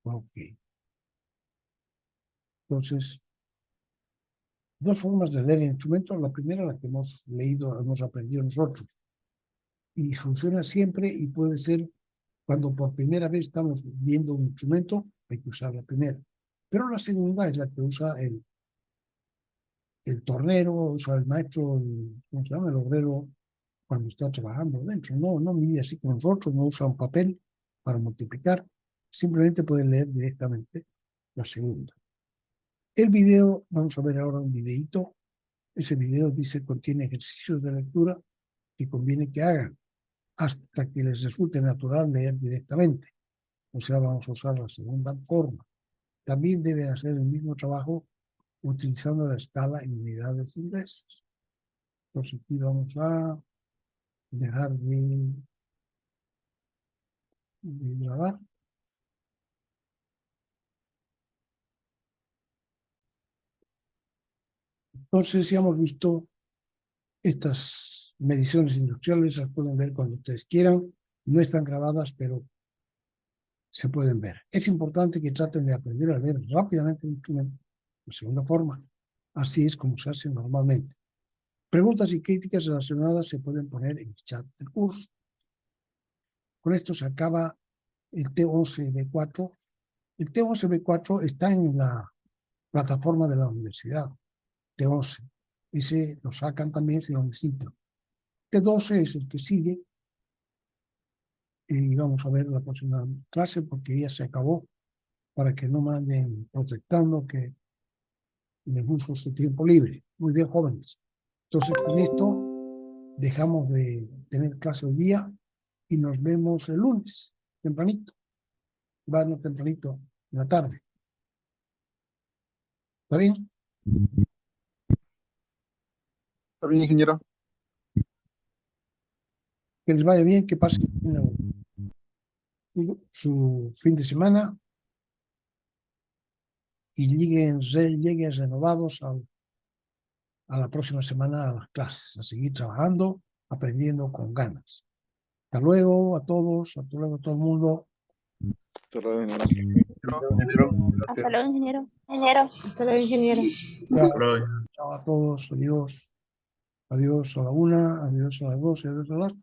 ok. Entonces, 2 formas de leer el instrumento. La primera, la que hemos leído, hemos aprendido nosotros. Y funciona siempre y puede ser cuando por primera vez estamos viendo un instrumento, hay que usar la primera. Pero la segunda es la que usa el tornero, usa el maestro, ¿cómo se llama? El obrero cuando está trabajando dentro. No mide así con nosotros, no usa un papel para multiplicar. Simplemente puede leer directamente la segunda. El video, vamos a ver ahora un videíto. Ese video contiene ejercicios de lectura que conviene que hagan hasta que les resulte natural leer directamente. O sea, vamos a usar la segunda forma. También deben hacer el mismo trabajo utilizando la escala en unidades inglesas. Entonces aquí vamos a dejar de grabar. Entonces ya hemos visto estas mediciones industriales, las pueden ver cuando ustedes quieran. No están grabadas, pero se pueden ver. Es importante que traten de aprender a leer rápidamente el instrumento. La segunda forma, así es como se hace normalmente. Preguntas y críticas relacionadas se pueden poner en el chat del curso. Con esto se acaba el T11B4. El T11B4 está en la plataforma de la universidad, T11. Ese lo sacan también si lo necesitan. T12 es el que sigue, y vamos a ver la próxima clase porque ya se acabó, para que no me anden protestando que les uso su tiempo libre. Muy bien, jóvenes. Entonces, con esto dejamos de tener clase hoy día y nos vemos el lunes, tempranito. Bueno, tempranito, en la tarde. ¿Está bien? Está bien, ingeniero. Que les vaya bien, que pasen su fin de semana y lleguen renovados a la próxima semana a las clases, a seguir trabajando, aprendiendo con ganas. Hasta luego a todos, hasta luego a todo el mundo. Hasta luego, ingeniero. Hasta luego, ingeniero. Ingeniero. Hasta luego, ingeniero. Chao a todos, adiós. Adiós a la 1, adiós a las 2, adiós a las